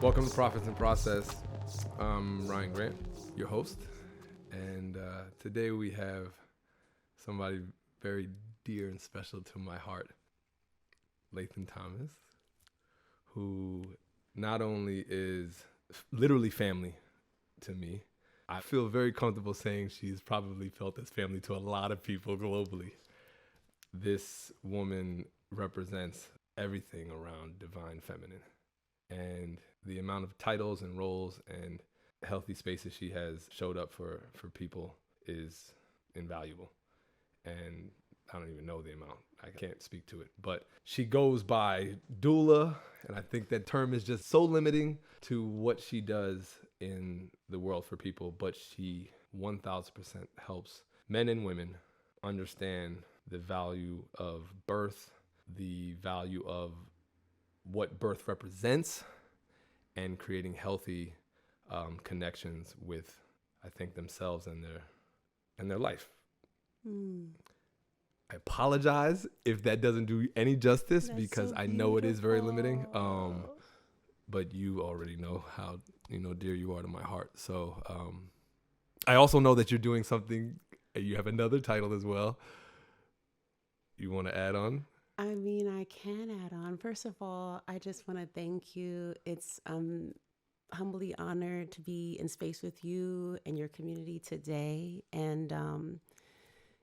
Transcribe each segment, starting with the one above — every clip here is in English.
Welcome to Prophets in Process. I'm Ryan Grant, your host, and today we have somebody very dear and special to my heart, Latham Thomas, who not only is literally family to me, I feel very comfortable saying she's probably felt as family to a lot of people globally. This woman represents everything around divine feminine, and the amount of titles and roles and healthy spaces she has showed up for people is invaluable. And I don't even know the amount. I can't speak to it. But she goes by Doula, and I think that term is just so limiting to what she does in the world for people. But she 1,000% helps men and women understand the value of birth, the value of what birth represents, and creating healthy connections with, I think, themselves and their life. I apologize if that doesn't do any justice. That's because so I know it is very limiting. But you already know how dear you are to my heart. So I also know that you're doing something. You have another title as well. You want to add on? I mean, I can add on. First of all, I just want to thank you. It's humbly honored to be in space with you and your community today. And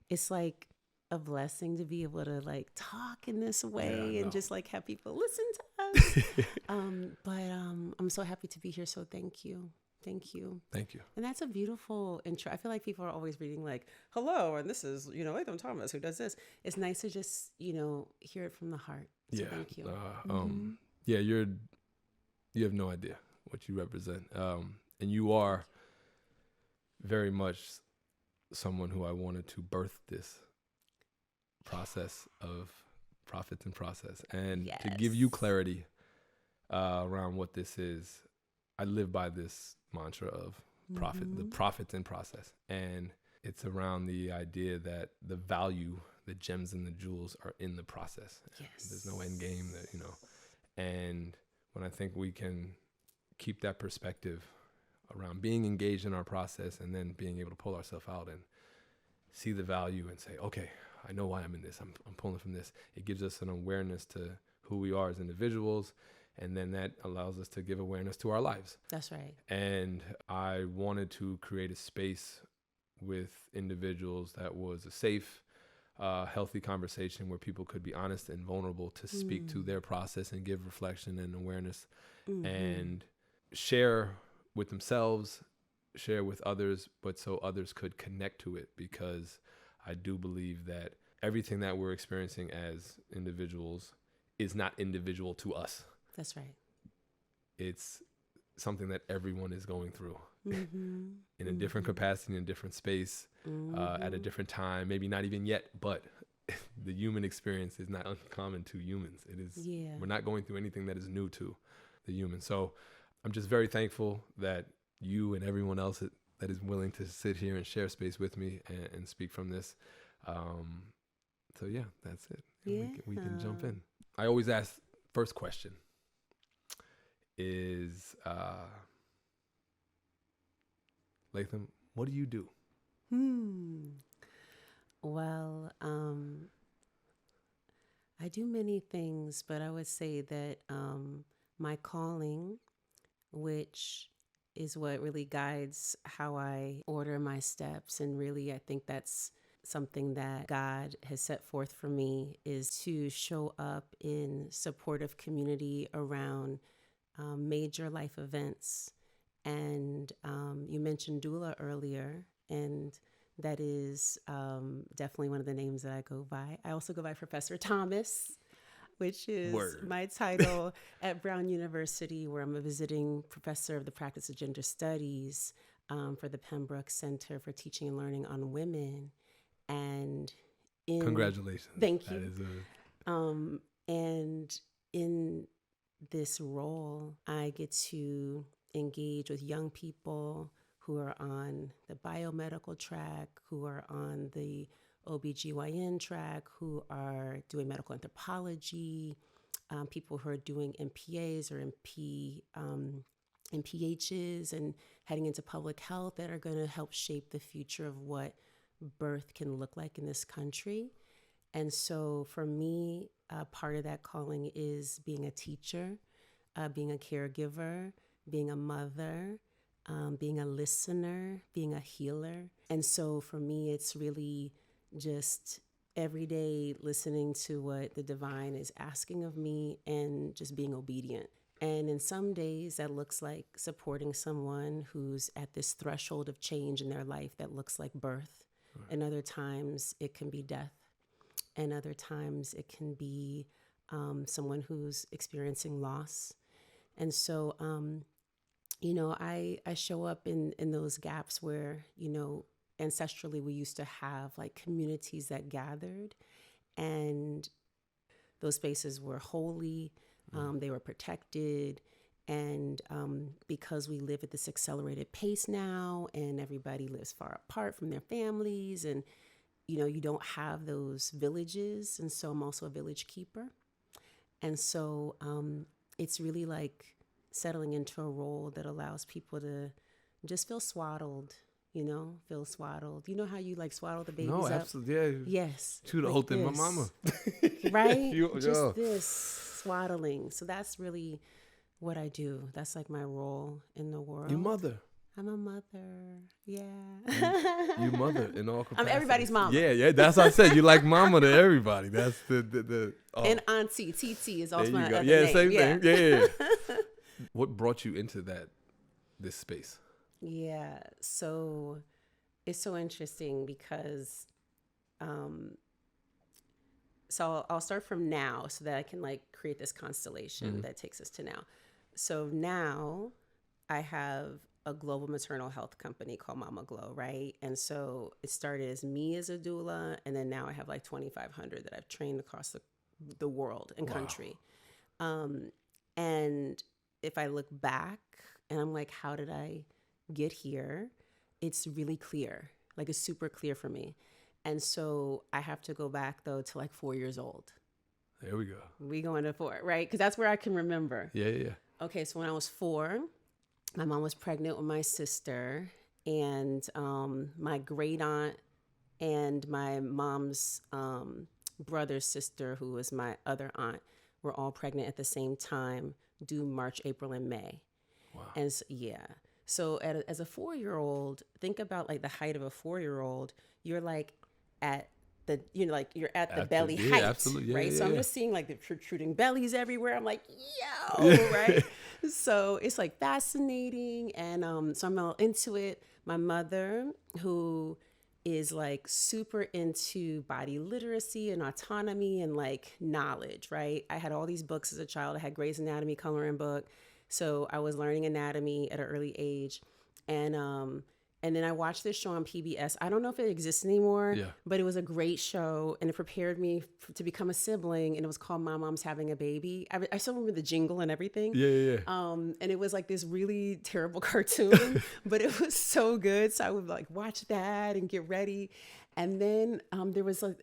it's like a blessing to be able to like talk in this way and just like have people listen to us. But I'm so happy to be here. So thank you. Thank you. Thank you. And that's a beautiful intro. I feel like people are always reading like, hello, and this is, Latham Thomas who does this. It's nice to just, hear it from the heart. So thank you. Yeah, you have no idea what you represent. And you are very much someone who I wanted to birth this process of Prophets in Process. And to give you clarity around what this is, I live by this mantra of the Prophets in Process. And it's around the idea that the value, the gems and the jewels are in the process. Yes. There's no end game and when I think we can keep that perspective around being engaged in our process and then being able to pull ourselves out and see the value and say, okay, I know why I'm in this. I'm pulling from this. It gives us an awareness to who we are as individuals. And then that allows us to give awareness to our lives. That's right. And I wanted to create a space with individuals that was a safe, healthy conversation where people could be honest and vulnerable to speak to their process and give reflection and awareness and share with themselves, share with others, but so others could connect to it, because I do believe that everything that we're experiencing as individuals is not individual to us. That's right. It's something that everyone is going through in a different capacity, in a different space, at a different time, maybe not even yet, but the human experience is not uncommon to humans. It is. Yeah. We're not going through anything that is new to the human. So I'm just very thankful that you and everyone else that is willing to sit here and share space with me and speak from this. So yeah, that's it. Yeah. We can jump in. I always ask, first question is, Latham, what do you do? Well, I do many things, but I would say that my calling, which is what really guides how I order my steps, and really I think that's something that God has set forth for me, is to show up in supportive community around major life events. And you mentioned Doula earlier, and that is definitely one of the names that I go by. I also go by Professor Thomas, which is my title at Brown University, where I'm a visiting professor of the practice of gender studies for the Pembroke Center for Teaching and Learning on Women. And congratulations. Thank you. And in this role, I get to engage with young people who are on the biomedical track, who are on the OBGYN track, who are doing medical anthropology, people who are doing MPAs or MP and PHs and heading into public health that are going to help shape the future of what birth can look like in this country. And so for me, part of that calling is being a teacher, being a caregiver, being a mother, being a listener, being a healer. And so for me, it's really just every day listening to what the divine is asking of me and just being obedient. And in some days, that looks like supporting someone who's at this threshold of change in their life that looks like birth. Right. And other times, it can be death. And other times, it can be someone who's experiencing loss. And so, I show up in those gaps where, ancestrally, we used to have like communities that gathered, and those spaces were holy. They were protected. And because we live at this accelerated pace now, and everybody lives far apart from their families, and, you don't have those villages. And so I'm also a village keeper. And so it's really like settling into a role that allows people to just feel swaddled, feel swaddled. You know how you like swaddle the babies up? No, absolutely. Yeah. Yes. To the like whole thing, my this. mama. Right? Just this swaddling. So that's really what I do. That's like my role in the world. Your mother. I'm a mother. Yeah. You mother in all capacities. I'm everybody's mama. Yeah. That's what I said. You like mama to everybody. That's the And auntie, TT is also my other yeah, name. same thing. Yeah. What brought you into this space? Yeah. So it's so interesting because so I'll start from now so that I can like create this constellation that takes us to now. So now I have a global maternal health company called Mama Glow, right? And so it started as me as a doula, and then now I have like 2,500 that I've trained across the world and country. And if I look back and I'm like, how did I get here? It's really clear. Like it's super clear for me. And so I have to go back though to like 4 years old. There we go. We go into 4, right? Because that's where I can remember. Yeah. Okay, so when I was 4, my mom was pregnant with my sister, and my great aunt and my mom's brother's sister, who was my other aunt, were all pregnant at the same time, due March, April, and May. Wow. And so, so as a 4-year-old, think about like the height of a 4-year-old. You're like at the, you're at the belly height, absolutely. right? So I'm just seeing like the protruding bellies everywhere. I'm like, yo, right? So it's like fascinating. And so I'm all into it. My mother, who is like super into body literacy and autonomy and like knowledge, right? I had all these books as a child. I had Grey's Anatomy coloring book. So I was learning anatomy at an early age. And then I watched this show on PBS. I don't know if it exists anymore, but it was a great show, and it prepared me to become a sibling, and it was called My Mom's Having a Baby. I still remember the jingle and everything. Yeah. And it was like this really terrible cartoon, but it was so good. So I would like watch that and get ready. And then there was like,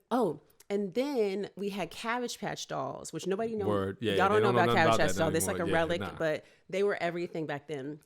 and then we had Cabbage Patch dolls, which nobody knows. Y'all don't know about Cabbage Patch dolls. It's like a relic, but they were everything back then.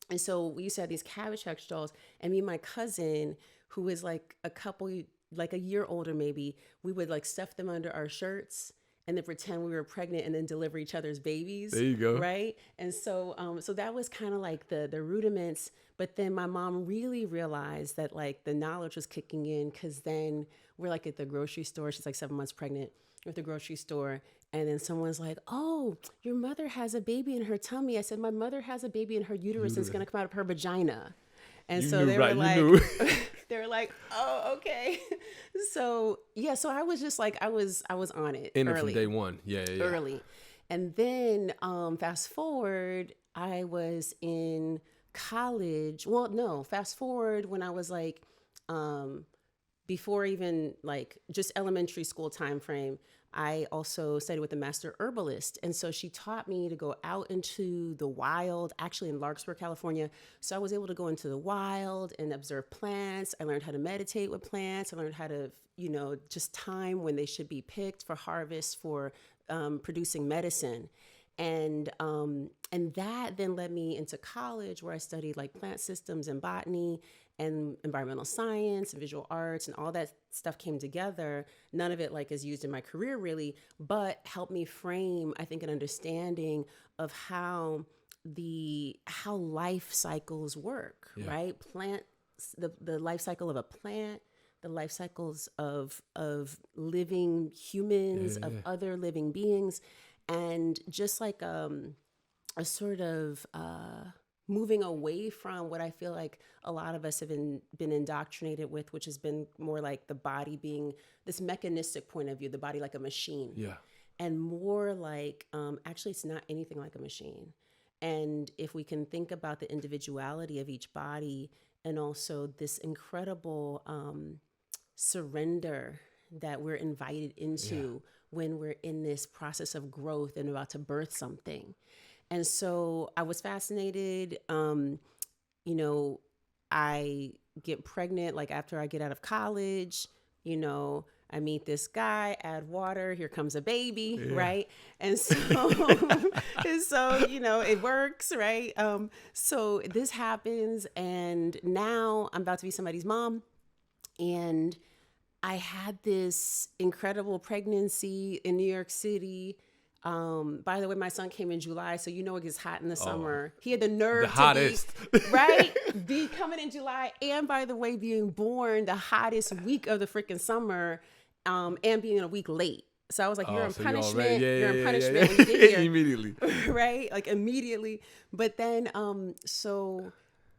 And so we used to have these Cabbage Patch dolls, and me and my cousin, who was like a year older maybe, we would like stuff them under our shirts and then pretend we were pregnant and then deliver each other's babies. There you go. Right? And so so that was kind of like the rudiments. But then my mom really realized that like the knowledge was kicking in, because then we're like at the grocery store. She's like 7 months pregnant. We're at the grocery store, and then someone's like, "Oh, your mother has a baby in her tummy." I said, "My mother has a baby in her uterus, and it's going to come out of her vagina." And so they were like, they were like, "Oh, okay." So so I was just like, I was on it in early. It from day one. Yeah. Early. And then fast forward, I was in college. Well, no, fast forward when I was like, before even like just elementary school time frame, I also studied with a master herbalist. And so she taught me to go out into the wild, actually in Larkspur, California. So I was able to go into the wild and observe plants. I learned how to meditate with plants. I learned how to, just time when they should be picked for harvest, for producing medicine. And that then led me into college, where I studied like plant systems and botany and environmental science and visual arts, and all that stuff came together. None of it like is used in my career really, but helped me frame, I think, an understanding of how life cycles work, right? Plants, the life cycle of a plant, the life cycles of living humans, of other living beings, and just like a sort of moving away from what I feel like a lot of us have been indoctrinated with, which has been more like the body being this mechanistic point of view, the body like a machine. Yeah. And more like, actually, it's not anything like a machine. And if we can think about the individuality of each body, and also this incredible surrender that we're invited into when we're in this process of growth and about to birth something. And so I was fascinated. You know, I get pregnant like after I get out of college. You know, I meet this guy, add water, here comes a baby, right? And so, you know, it works, right? So this happens, and now I'm about to be somebody's mom. And I had this incredible pregnancy in New York City. By the way, my son came in July, so you know it gets hot in the summer. He had the nerve be coming in July, and by the way, being born the hottest week of the freaking summer, and being a week late. So I was like, you're in punishment. You're in punishment when you get here. Immediately. Right? Like immediately. But then, so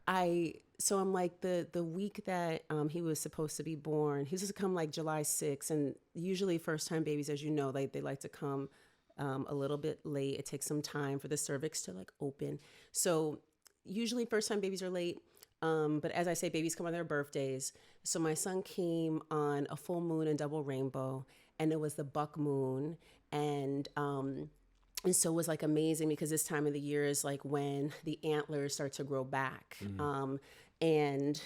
I'm like the week that he was supposed to be born, he was supposed to come like July 6th. And usually first time babies, as you know, they like to come a little bit late. It takes some time for the cervix to like open. So usually first time babies are late. But as I say, babies come on their birthdays. So my son came on a full moon and double rainbow, and it was the buck moon. And so it was like amazing, because this time of the year is like when the antlers start to grow back. And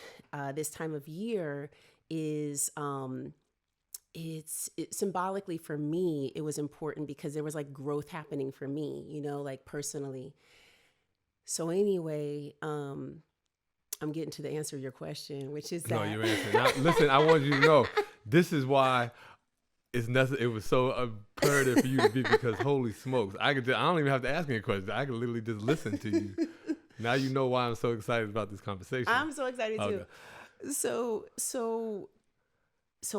this time of year is, it's symbolically for me, it was important because there was like growth happening for me, you know, like personally. So anyway, I'm getting to the answer to your question, which is that. No, you're answering. Now, listen, I want you to know, this is why it's necessary. It was so imperative for you to be, because holy smokes, I don't even have to ask any questions. I can literally just listen to you. Now you know why I'm so excited about this conversation. I'm so excited too. So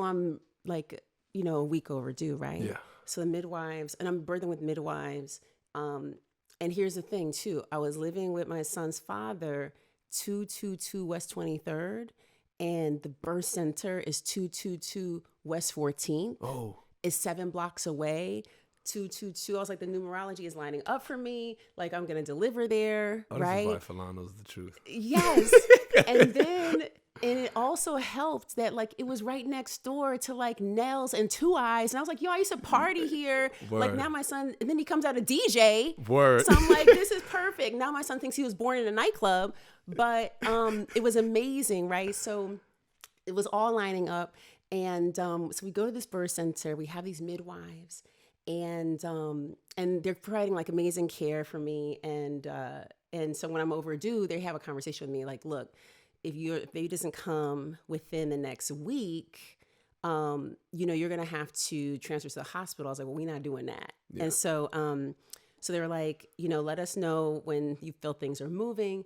I'm like, you know, a week overdue, right? Yeah. So the midwives, and I'm birthing with midwives. And here's the thing too. I was living with my son's father, 222 West 23rd, and the birth center is 222 West 14th. Oh. It's 7 blocks away. 222. I was like, the numerology is lining up for me. Like, I'm gonna deliver there, right? This is why Falano's the truth. Yes. And it also helped that like it was right next door to like Nell's and Two Eyes. And I was like, yo, I used to party here. Word. Like now my son, and then he comes out a DJ. Word. So I'm like, this is perfect. Now my son thinks he was born in a nightclub. But it was amazing, right? So it was all lining up. And so we go to this birth center. We have these midwives. And they're providing like amazing care for me. And so when I'm overdue, they have a conversation with me like, look, if baby doesn't come within the next week, you know, you're going to have to transfer to the hospital. I was like, well, we're not doing that. Yeah. And so they were like, you know, let us know when you feel things are moving.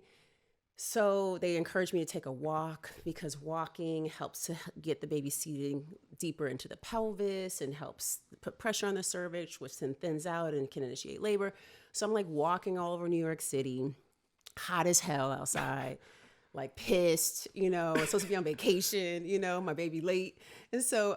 So they encouraged me to take a walk, because walking helps to get the baby seating deeper into the pelvis and helps put pressure on the cervix, which then thins out and can initiate labor. So I'm like walking all over New York City, hot as hell outside, like pissed, you know, I'm supposed to be on vacation, you know, my baby late. And so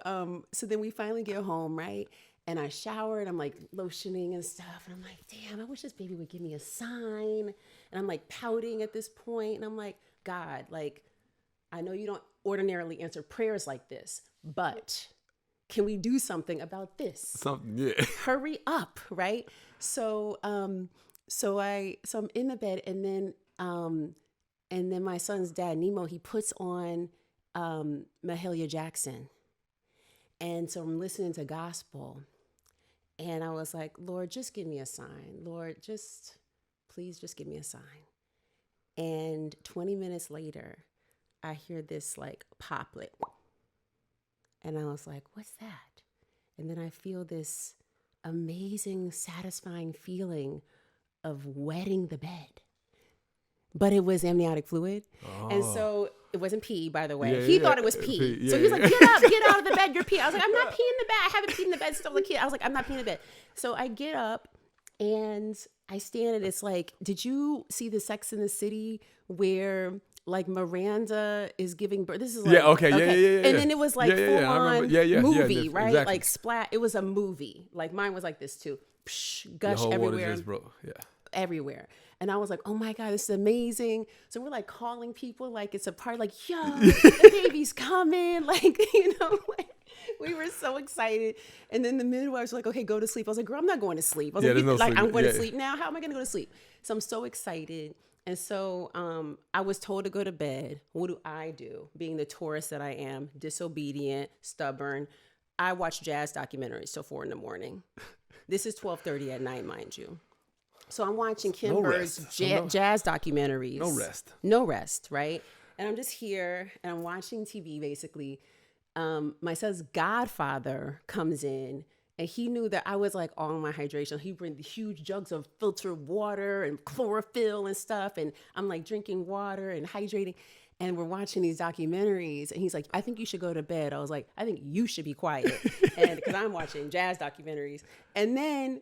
then we finally get home, right? And I showered, I'm like lotioning and stuff. And I'm like, damn, I wish this baby would give me a sign. And I'm like pouting at this point. And I'm like, God, like, I know you don't ordinarily answer prayers like this, but can we do something about this? Something, yeah. Hurry up, right? So I'm in the bed, and then my son's dad, Nemo, he puts on Mahalia Jackson. And so I'm listening to gospel. And I was like, Lord, just give me a sign. Lord, please just give me a sign. And 20 minutes later, I hear this like poplet. And I was like, what's that? And then I feel this amazing, satisfying feeling of wetting the bed. But it was amniotic fluid. Oh. And so it wasn't pee, by the way. Yeah, He yeah, thought it was pee. yeah, So he was yeah. like, get out of the bed, you're peeing. I was like, I'm not peeing in the bed. I haven't peed in the bed since I was a kid. I was like, I'm not peeing in the bed. So I get up and I stand and it's like, did you see the Sex in the City where like Miranda is giving birth? This is like, Yeah, okay, yeah. And then it was like full on movie, right? Exactly. Like splat. It was a movie. Like mine was like this too. Psh, gush the whole everywhere. water just broke. Yeah. Everywhere. And I was like, oh my God, this is amazing. So we're like calling people like it's a party, like, yo, the baby's coming. Like, like, we were so excited. And then the midwives were like, okay, go to sleep. I was like, girl, I'm not going to sleep. I was I'm going to sleep now. How am I going to go to sleep? So I'm so excited. And so I was told to go to bed. What do I do? Being the Taurus that I am, disobedient, stubborn. I watch jazz documentaries till 4 a.m. This is 12:30 at night, mind you. So I'm watching Kim Berg's jazz documentaries. No rest, right? And I'm just here and I'm watching TV basically. My son's godfather comes in and he knew that I was like on my hydration. He bring huge jugs of filtered water and chlorophyll and stuff. And I'm like drinking water and hydrating. And we're watching these documentaries. And he's like, I think you should go to bed. I was like, I think you should be quiet. And because I'm watching jazz documentaries. And then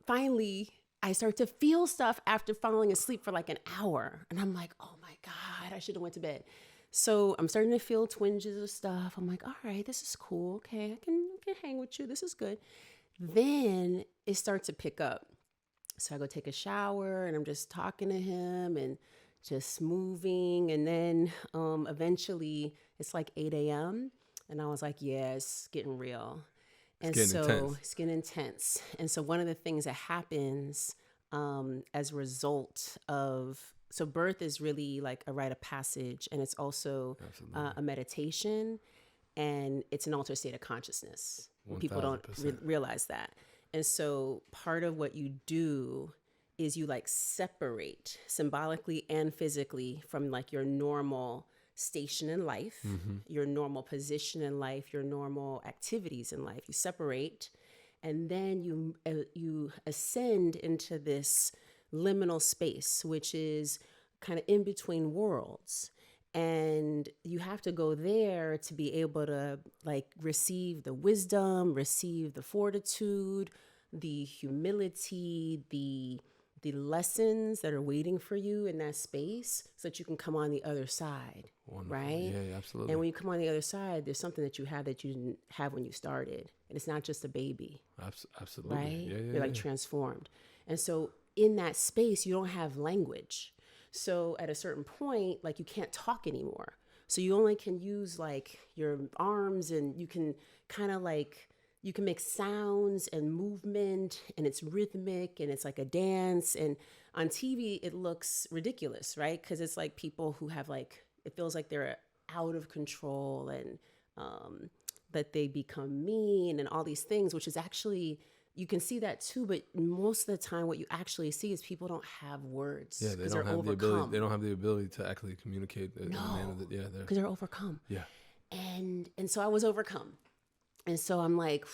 finally, I start to feel stuff after falling asleep for like an hour. And I'm like, oh my God, I should have went to bed. So I'm starting to feel twinges of stuff. I'm like, all right, this is cool. Okay, I can hang with you. This is good. Then it starts to pick up. So I go take a shower and I'm just talking to him and just moving. And then eventually it's like 8 a.m. And I was like, yeah, it's getting real. And it's getting intense. And so one of the things that happens as a result of, so birth is really like a rite of passage, and it's also a meditation, and it's an altered state of consciousness. 1,000%. People don't realize that. And so part of what you do is you like separate symbolically and physically from like your normal station in life, your normal position in life, your normal activities in life. You separate, and then you ascend into this liminal space, which is kind of in between worlds. And you have to go there to be able to like receive the wisdom, receive the fortitude, the humility, the lessons that are waiting for you in that space so that you can come on the other side. Wonderful. Right? Yeah, absolutely. And when you come on the other side, there's something that you have that you didn't have when you started. And it's not just a baby. Absolutely. Right? Yeah, You're like transformed. And so in that space, you don't have language. So at a certain point, like you can't talk anymore. So you only can use like your arms, and you can kind of like, you can make sounds and movement, and it's rhythmic and it's like a dance. And on TV, it looks ridiculous, right? Because it's like people who have like, it feels like they're out of control, and that they become mean and all these things, which is actually, you can see that too. But most of the time, what you actually see is people don't have words. Yeah, they don't have the ability. They don't have the ability to actually communicate. No, because they're overcome. Yeah, and so I was overcome. And so I'm like,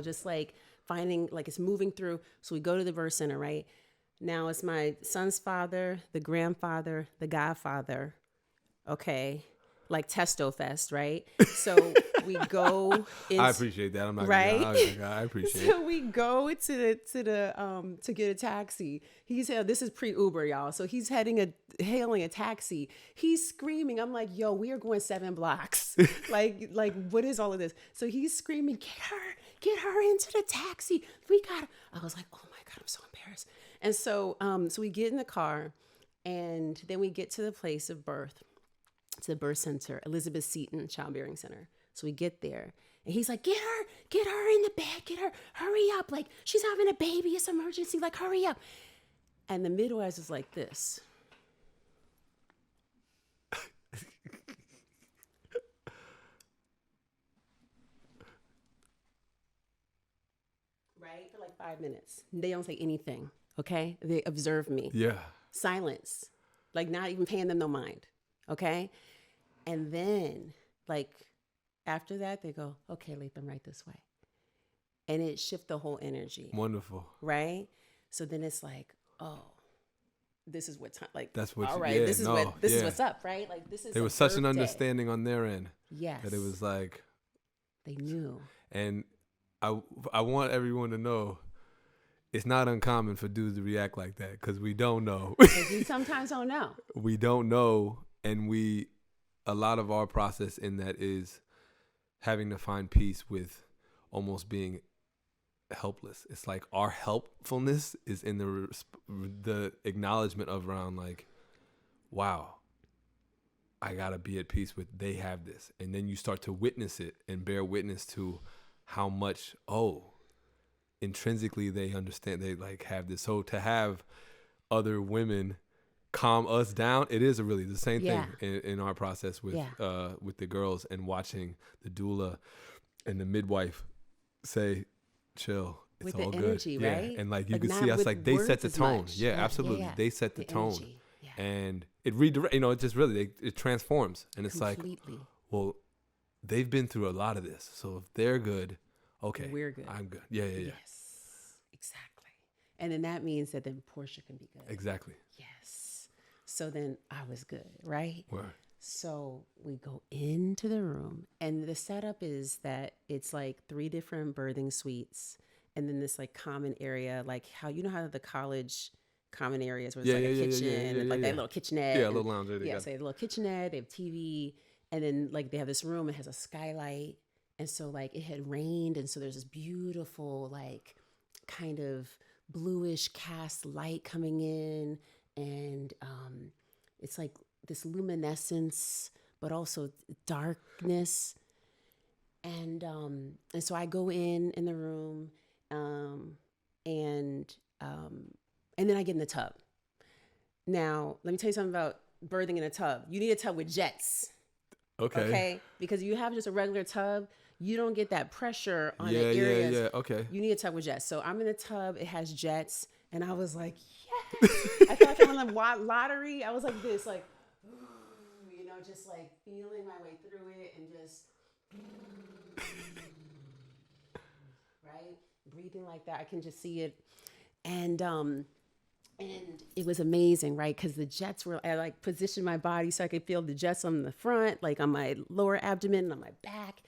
just like finding, like it's moving through. So we go to the birth center, right? Now it's my son's father, the grandfather, the godfather. Okay. Like Testo Fest, right? So we go. I appreciate that. I'm not right. I appreciate. So we go to the to get a taxi. This is pre-Uber, y'all. So he's hailing a taxi. He's screaming. I'm like, yo, we are going 7 blocks. like what is all of this? So he's screaming, get her into the taxi. I was like, oh my God, I'm so embarrassed. And so so we get in the car, and then we get to the place of birth. To the birth center, Elizabeth Seton Childbearing Center. So we get there, and he's like, get her in the bed, hurry up. Like, she's having a baby, it's emergency, like, hurry up. And the midwife is like this. right? For like 5 minutes. They don't say anything, okay? They observe me. Yeah. Silence, like not even paying them no mind, okay? And then, like, after that, they go, okay, Latham, right this way. And it shifts the whole energy. Wonderful. Right? So then it's like, oh, this is what time, like, That's what all you, right, yeah, this is no, what, this yeah. is what's up, right? Like, this is There a was such an birthday. understanding on their end. Yes. That it was like. They knew. And I want everyone to know it's not uncommon for dudes to react like that because we don't know. We sometimes don't know. We don't know. And a lot of our process in that is having to find peace with almost being helpless. It's like our helpfulness is in the acknowledgement of around like, wow, I gotta be at peace with they have this. And then you start to witness it and bear witness to how much, intrinsically they understand they like have this. So to have other women calm us down, it is really the same thing in our process with the girls, and watching the doula and the midwife say, chill, it's with all the good. energy, right? And like you Like can not see us with like they set words the as tone. much. Yeah, absolutely. Yeah. They set the tone. Energy. Yeah. And it redirect, it just really it transforms. And it's Completely. like, well, they've been through a lot of this. So if they're good, okay, we're good. I'm good. Yeah. Yes, exactly. And then that means that then Portia can be good. Exactly. Yes. So then I was good, right? Word. So we go into the room, and the setup is that it's like 3 different birthing suites, and then this like common area, like how how the college common areas where there's like a kitchen and like that little kitchenette. Yeah, a little lounge. Yeah, so they have a little kitchenette, they have TV, and then like they have this room, it has a skylight. And so like it had rained, and so there's this beautiful like kind of bluish cast light coming in, and it's like this luminescence, but also darkness. And so I go in the room, and then I get in the tub. Now, let me tell you something about birthing in a tub. You need a tub with jets. Okay. Because you have just a regular tub, you don't get that pressure on the areas. Yeah. Okay. You need a tub with jets. So I'm in the tub, it has jets, and I was like, yes. I felt like I won the lottery. I was like this, like, just like feeling my way through it and just, right? Breathing like that. I can just see it. And it was amazing, right? Because the jets I like positioned my body so I could feel the jets on the front, like on my lower abdomen and on my back.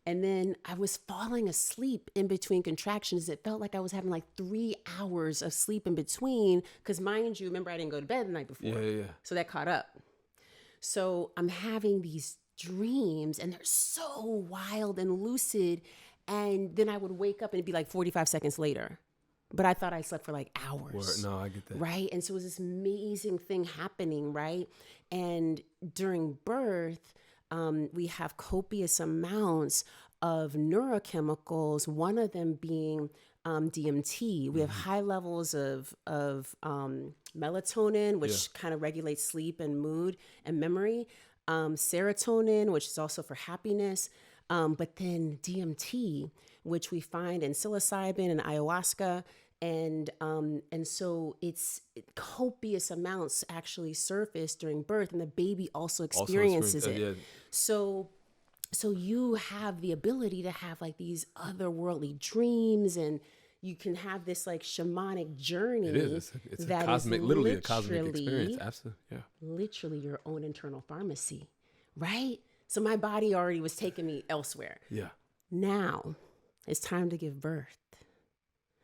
And then I was falling asleep in between contractions. It felt like I was having like 3 hours of sleep in between. Because mind you, remember I didn't go to bed the night before. Yeah. So that caught up. So I'm having these dreams, and they're so wild and lucid. And then I would wake up and it'd be like 45 seconds later. But I thought I slept for like hours. Word. No, I get that. Right? And so it was this amazing thing happening, right? And during birth, we have copious amounts of neurochemicals, one of them being DMT. We have high levels of melatonin, which kind of regulates sleep and mood and memory. Serotonin, which is also for happiness. But then DMT, which we find in psilocybin and ayahuasca. And so it's copious amounts actually surface during birth, and the baby also experiences it. Yeah. So you have the ability to have like these otherworldly dreams, and you can have this like shamanic journey. It is. It's a cosmic, literally a cosmic experience. Absolutely. Yeah. Literally your own internal pharmacy, right? So my body already was taking me elsewhere. Yeah. Now it's time to give birth.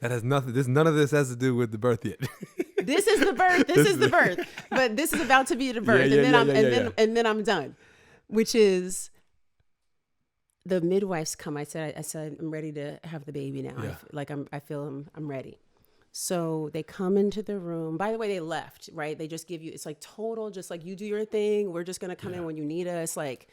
That has nothing. None of this has to do with the birth yet. This is the birth. This is the birth. But this is about to be the birth, and then I'm done. Which is the midwives come. I said I'm ready to have the baby now. Yeah. I feel I'm ready. So they come into the room. By the way, they left. Right? They just give you. It's like total. Just like you do your thing. We're just gonna come in when you need us. Like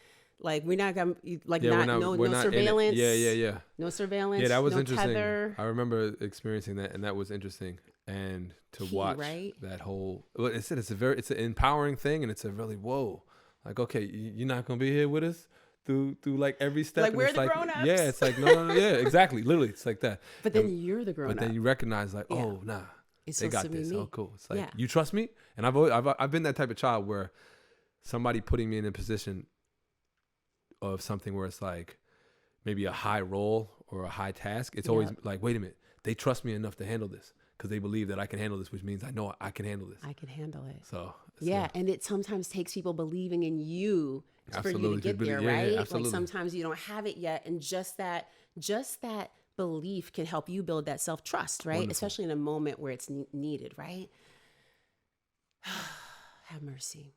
we're not gonna no surveillance. Yeah. No surveillance. Yeah, that was no interesting. Tether. I remember experiencing that, and that was interesting. And to watch that whole, well, it's an empowering thing, and it's a really whoa. Like, okay, you're not gonna be here with us. through like every step. Like, And we're it's the like, grown-ups. yeah, it's like, no, yeah, exactly. Literally, it's like that. But then you're the grown-up. But then you recognize like, Yeah. oh, nah, It's they supposed got to be this. me. Oh, cool. It's like, Yeah. you trust me? And I've been that type of child where somebody putting me in a position of something where it's like maybe a high role or a high task. It's always like, wait a minute, they trust me enough to handle this because they believe that I can handle this, which means I know I can handle this. I can handle it. So yeah, and it sometimes takes people believing in you for you to get there, yeah, right? Yeah, absolutely. Like sometimes you don't have it yet, and just that belief can help you build that self-trust, right? Wonderful. Especially in a moment where it's needed, right? Have mercy.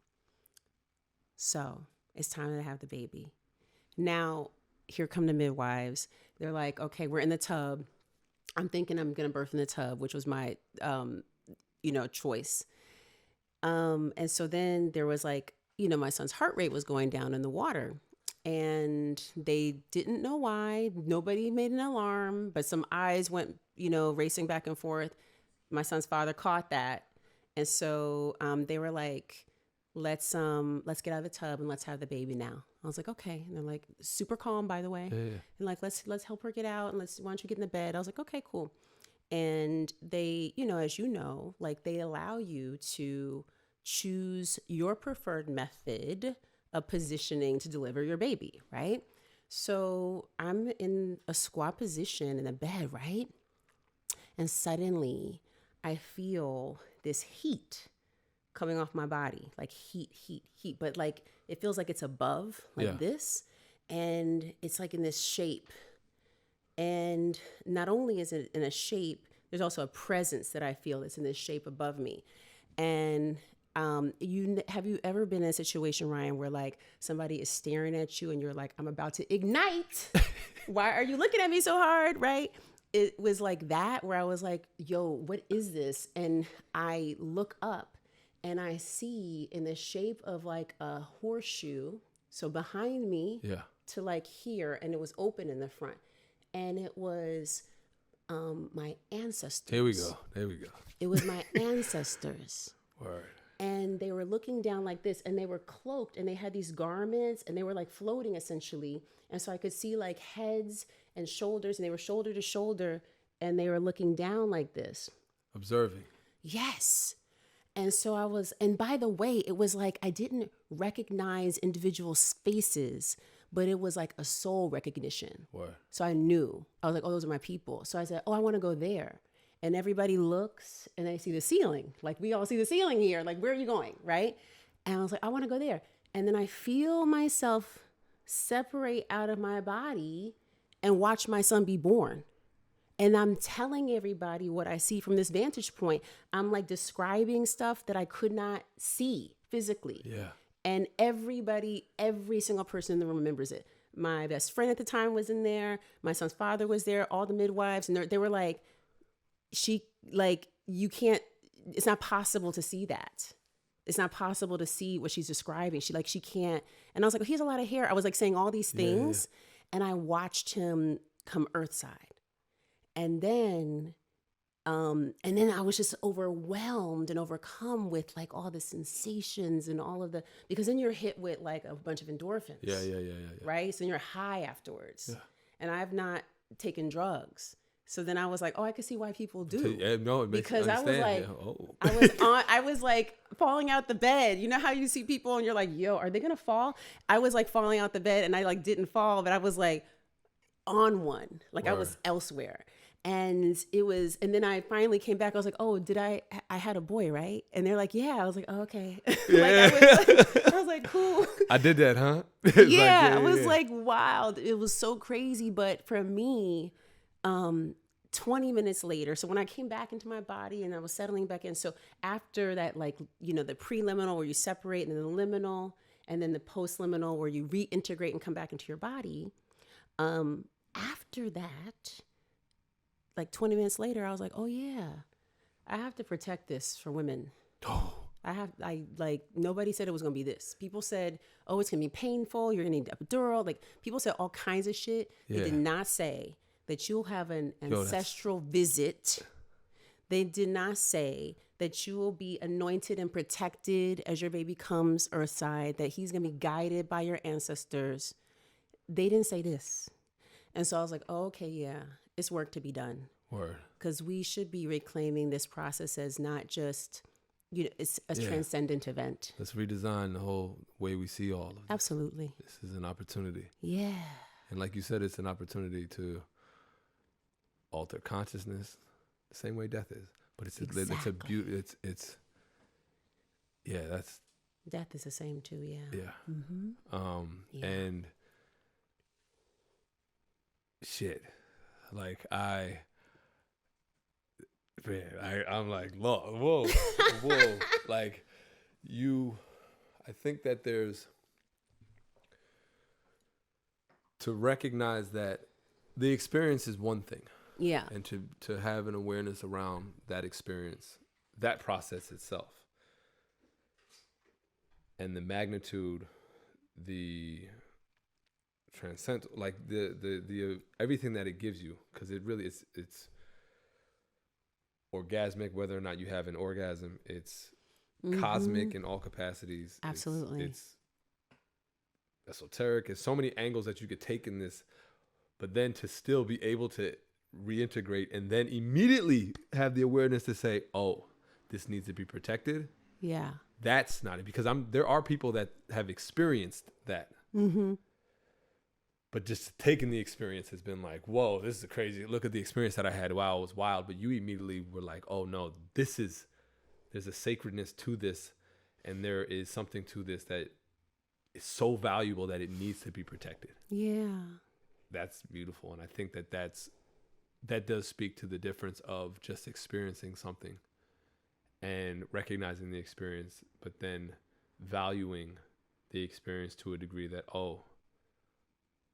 So it's time to have the baby. Now, here come the midwives. They're like, okay, we're in the tub. I'm thinking I'm going to birth in the tub, which was my, choice. And so then there was like, my son's heart rate was going down in the water, and they didn't know why. Nobody made an alarm, but some eyes went, racing back and forth. My son's father caught that. And so they were like, let's get out of the tub and let's have the baby now. I was like, okay. And they're like, super calm, by the way. Yeah. And like, let's help her get out, and why don't you get in the bed? I was like, okay, cool. And they, as you know, like they allow you to choose your preferred method of positioning to deliver your baby, right? So I'm in a squat position in the bed, right? And suddenly I feel this heat coming off my body, like heat, but like it feels like it's above, like this, and it's like in this shape. And not only is it in a shape, there's also a presence that I feel that's in this shape above me. And have you ever been in a situation, Ryan, where like somebody is staring at you and you're like, I'm about to ignite. Why are you looking at me so hard, right? It was like that, where I was like, yo, what is this? And I look up and I see in the shape of like a horseshoe, so behind me to like here, and it was open in the front. And it was my ancestors. There we go. It was my ancestors. Word. And they were looking down like this, and they were cloaked, and they had these garments, and they were like floating essentially. And so I could see like heads and shoulders, and they were shoulder to shoulder, and they were looking down like this. Observing. Yes. And so and by the way, it was like I didn't recognize individual faces, but it was like a soul recognition. Word. So I knew. I was like, oh, those are my people. So I said, oh, I want to go there. And everybody looks and they see the ceiling. Like, we all see the ceiling here. Like, where are you going? Right? And I was like, I want to go there. And then I feel myself separate out of my body and watch my son be born. And I'm telling everybody what I see from this vantage point. I'm like describing stuff that I could not see physically. Yeah. And everybody, every single person in the room remembers it. My best friend at the time was in there. My son's father was there. All the midwives. And they were like, you can't, it's not possible to see that. It's not possible to see what she's describing. She can't. And I was like, well, he has a lot of hair. I was like saying all these things. And I watched him come earthside. And then I was just overwhelmed and overcome with like all the sensations and all of because then you're hit with like a bunch of endorphins. Yeah. Right? So you're high afterwards. Yeah. And I've not taken drugs. So then I was like, oh, I could see why people do. Yeah, no, it makes because I was like, yeah. I was like falling out the bed. You know how you see people and you're like, yo, are they going to fall? I was like falling out the bed, and I like didn't fall, but I was like on one, like I was elsewhere. And and then I finally came back. I was like, oh, I had a boy, right? And they're like, yeah. I was like, oh, okay. I was like, cool. I did that, huh? It was like wild. It was so crazy. But for me, 20 minutes later, so when I came back into my body and I was settling back in, so after that, like, the preliminal where you separate, and then the liminal, and then the postliminal where you reintegrate and come back into your body, after that, like 20 minutes later, I was like, oh yeah, I have to protect this for women. Oh. Nobody said it was going to be this. People said, oh, it's going to be painful. You're going to need epidural. Like, people said all kinds of shit. They did not say that you'll have an ancestral visit. They did not say that you will be anointed and protected as your baby comes earthside, that he's going to be guided by your ancestors. they didn't say this. And so I was like, oh, okay, yeah, it's work to be done. Word. Because we should be reclaiming this process as not just, it's a Yeah. transcendent event. Let's redesign the whole way we see all of this. Absolutely. This is an opportunity. Yeah. And like you said, it's an opportunity to alter consciousness the same way death is. But it's a beauty. Yeah, that's. Death is the same too, yeah. Yeah. Mm-hmm. Yeah. And shit, like I'm like, whoa, like I think that there's to recognize that the experience is one thing. Yeah. And to have an awareness around that experience, that process itself, and the magnitude, the transcend, like the everything that it gives you, because it really it's orgasmic, whether or not you have an orgasm. It's cosmic in all capacities. Absolutely. It's esoteric. There's so many angles that you could take in this, but then to still be able to reintegrate and then immediately have the awareness to say, oh, this needs to be protected. Yeah. That's not it, because there are people that have experienced that. Mm-hmm. But just taking the experience has been like, whoa, this is crazy. Look at the experience that I had. Wow, it was wild. But you immediately were like, oh no, there's a sacredness to this. And there is something to this that is so valuable that it needs to be protected. Yeah. That's beautiful. And I think that does speak to the difference of just experiencing something and recognizing the experience, but then valuing the experience to a degree that, oh,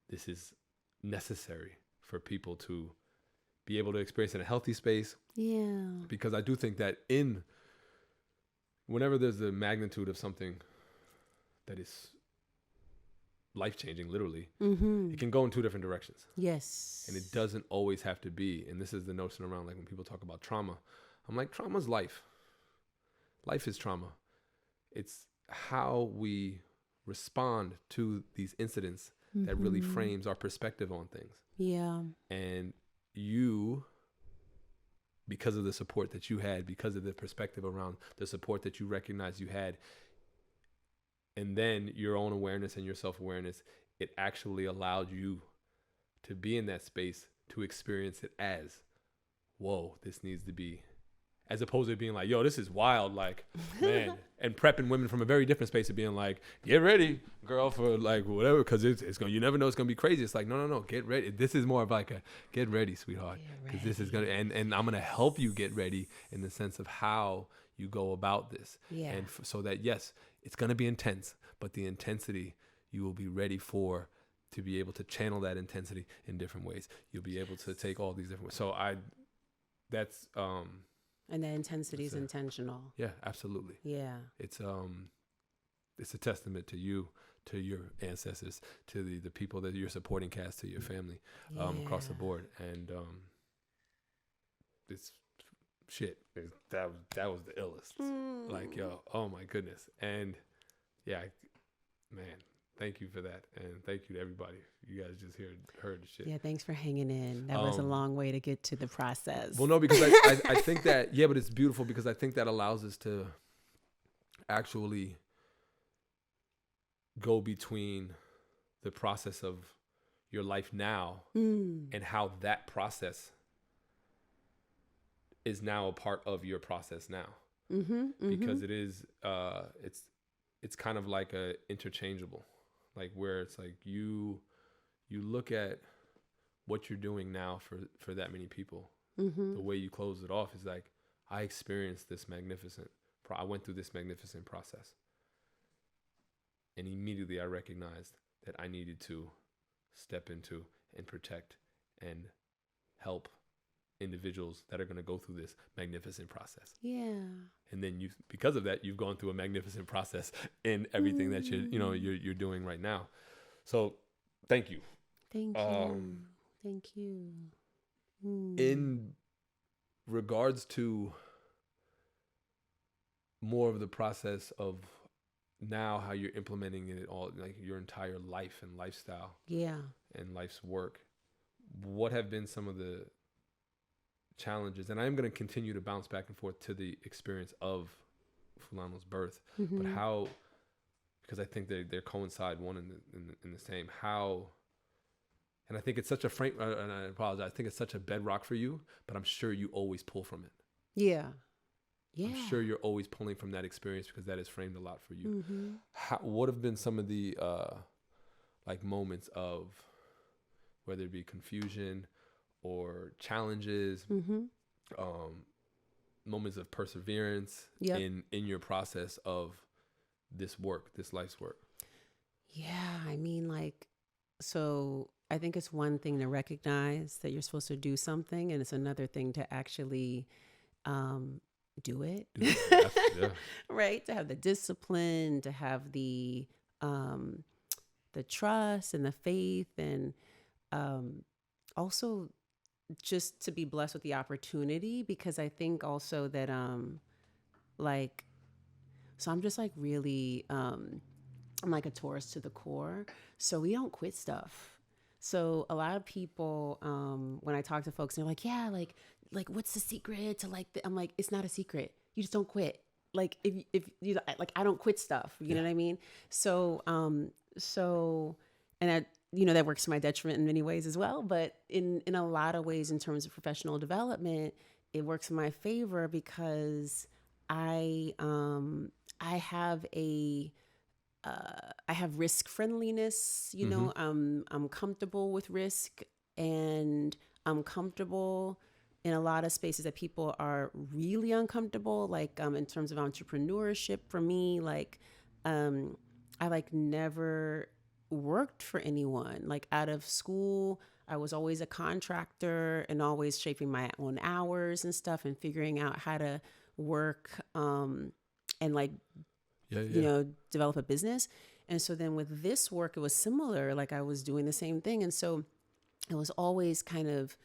this is necessary for people to be able to experience in a healthy space. Yeah. Because I do think that whenever there's the magnitude of something that is life-changing, literally, it can go in two different directions. Yes. And it doesn't always have to be, and this is the notion around, like when people talk about trauma, I'm like, trauma's life. Life is trauma. It's how we respond to these incidents that really frames our perspective on things. Yeah. And you, because of the support that you had, because of the perspective around the support that you recognized you had, and then your own awareness and your self-awareness, it actually allowed you to be in that space to experience it as, whoa, this needs to be, as opposed to being like, yo, this is wild, like, man, and prepping women from a very different space of being like, get ready, girl, for like whatever, because it's going, you never know, it's going to be crazy. It's like, no, get ready. This is more of like a get ready, sweetheart, because this is going to, and I'm going to help you get ready in the sense of how you go about this. Yeah. And so that, yes, it's going to be intense, but the intensity you will be ready for, to be able to channel that intensity in different ways. You'll be able to take all these different ways. So that's, and that intensity is intentional. yeah, absolutely. Yeah. It's a testament to you, to your ancestors, to the people that you're supporting, cast, to your family, across the board. And it's shit. That was the illest. Like, yo, oh my goodness. And yeah, man, thank you for that. And thank you to everybody. You guys just heard the shit. Yeah, thanks for hanging in. That was a long way to get to the process. Well, no, because I think that, yeah, but it's beautiful because I think that allows us to actually go between the process of your life now and how that process is now a part of your process now. Because it is, it's kind of like a interchangeable, like where it's like you look at what you're doing now for that many people. The way you close it off is like, I experienced this I went through this magnificent process. And immediately I recognized that I needed to step into and protect and help individuals that are going to go through this magnificent process. Yeah. And then because of that, you've gone through a magnificent process in everything that you're doing right now. So thank you. Thank you. Thank you. In regards to more of the process of now how you're implementing it all, like your entire life and lifestyle Yeah. and life's work. What have been some of the challenges? And I'm going to continue to bounce back and forth to the experience of Fulano's birth, but how, because I think they coincide one in the same, how, and I think it's such a frame, and I apologize, I think it's such a bedrock for you, but I'm sure you always pull from it. Yeah. Yeah. I'm sure you're always pulling from that experience because that has framed a lot for you. What have been some of the like moments of, whether it be confusion or challenges, moments of perseverance in your process of this work, this life's work? Yeah. I mean, like, so I think it's one thing to recognize that you're supposed to do something, and it's another thing to actually do it. Yeah. Right? To have the discipline, to have the trust and the faith, and also just to be blessed with the opportunity, because I think also that like, so I'm just like really I'm like a Taurus to the core, so we don't quit stuff. So a lot of people, when I talk to folks, they're like, yeah, like what's the secret to like I'm like, it's not a secret, you just don't quit. Like if you like, I don't quit stuff, you know what I mean? So and I, that works to my detriment in many ways as well. But in a lot of ways, in terms of professional development, it works in my favor because I have I have risk friendliness. I'm comfortable with risk, and I'm comfortable in a lot of spaces that people are really uncomfortable. Like in terms of entrepreneurship, for me, like I like never worked for anyone. Like out of school, I was always a contractor and always shaping my own hours and stuff and figuring out how to work and like, develop a business. And so then with this work, it was similar. Like I was doing the same thing. And so it was always kind of,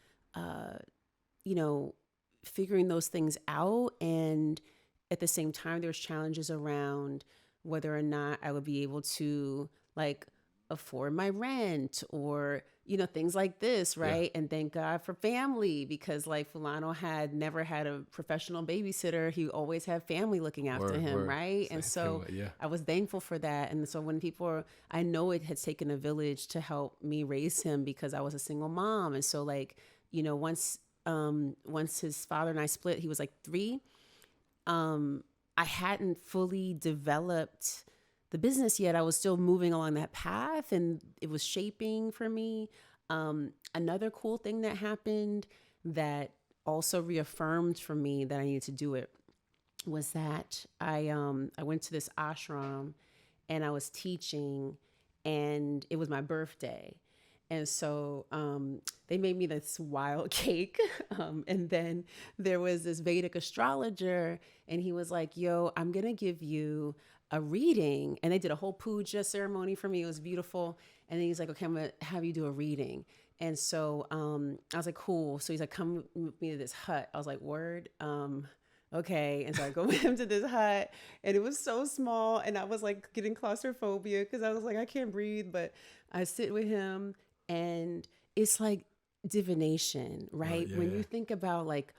figuring those things out. And at the same time, there's challenges around whether or not I would be able to like afford my rent or, things like this. Right. Yeah. And thank God for family, because like Fulano had never had a professional babysitter. He always had family looking after him. Word. Right. And so I was thankful for that. And so when I know it had taken a village to help me raise him because I was a single mom. And so like, once his father and I split, he was like 3. I hadn't fully developed the business yet. I was still moving along that path, and it was shaping for me. Another cool thing that happened that also reaffirmed for me that I needed to do it was that I went to this ashram and I was teaching, and it was my birthday. And so they made me this wild cake. And then there was this Vedic astrologer, and he was like, yo, I'm going to give you a reading. And they did a whole puja ceremony for me. It was beautiful. And then he's like, okay, I'm going to have you do a reading. And so I was like, cool. So he's like, come with me to this hut. I was like, word. Okay. And so I go with him to this hut, and it was so small. And I was like getting claustrophobia because I was like, I can't breathe. But I sit with him, and it's like divination, right? When you think about like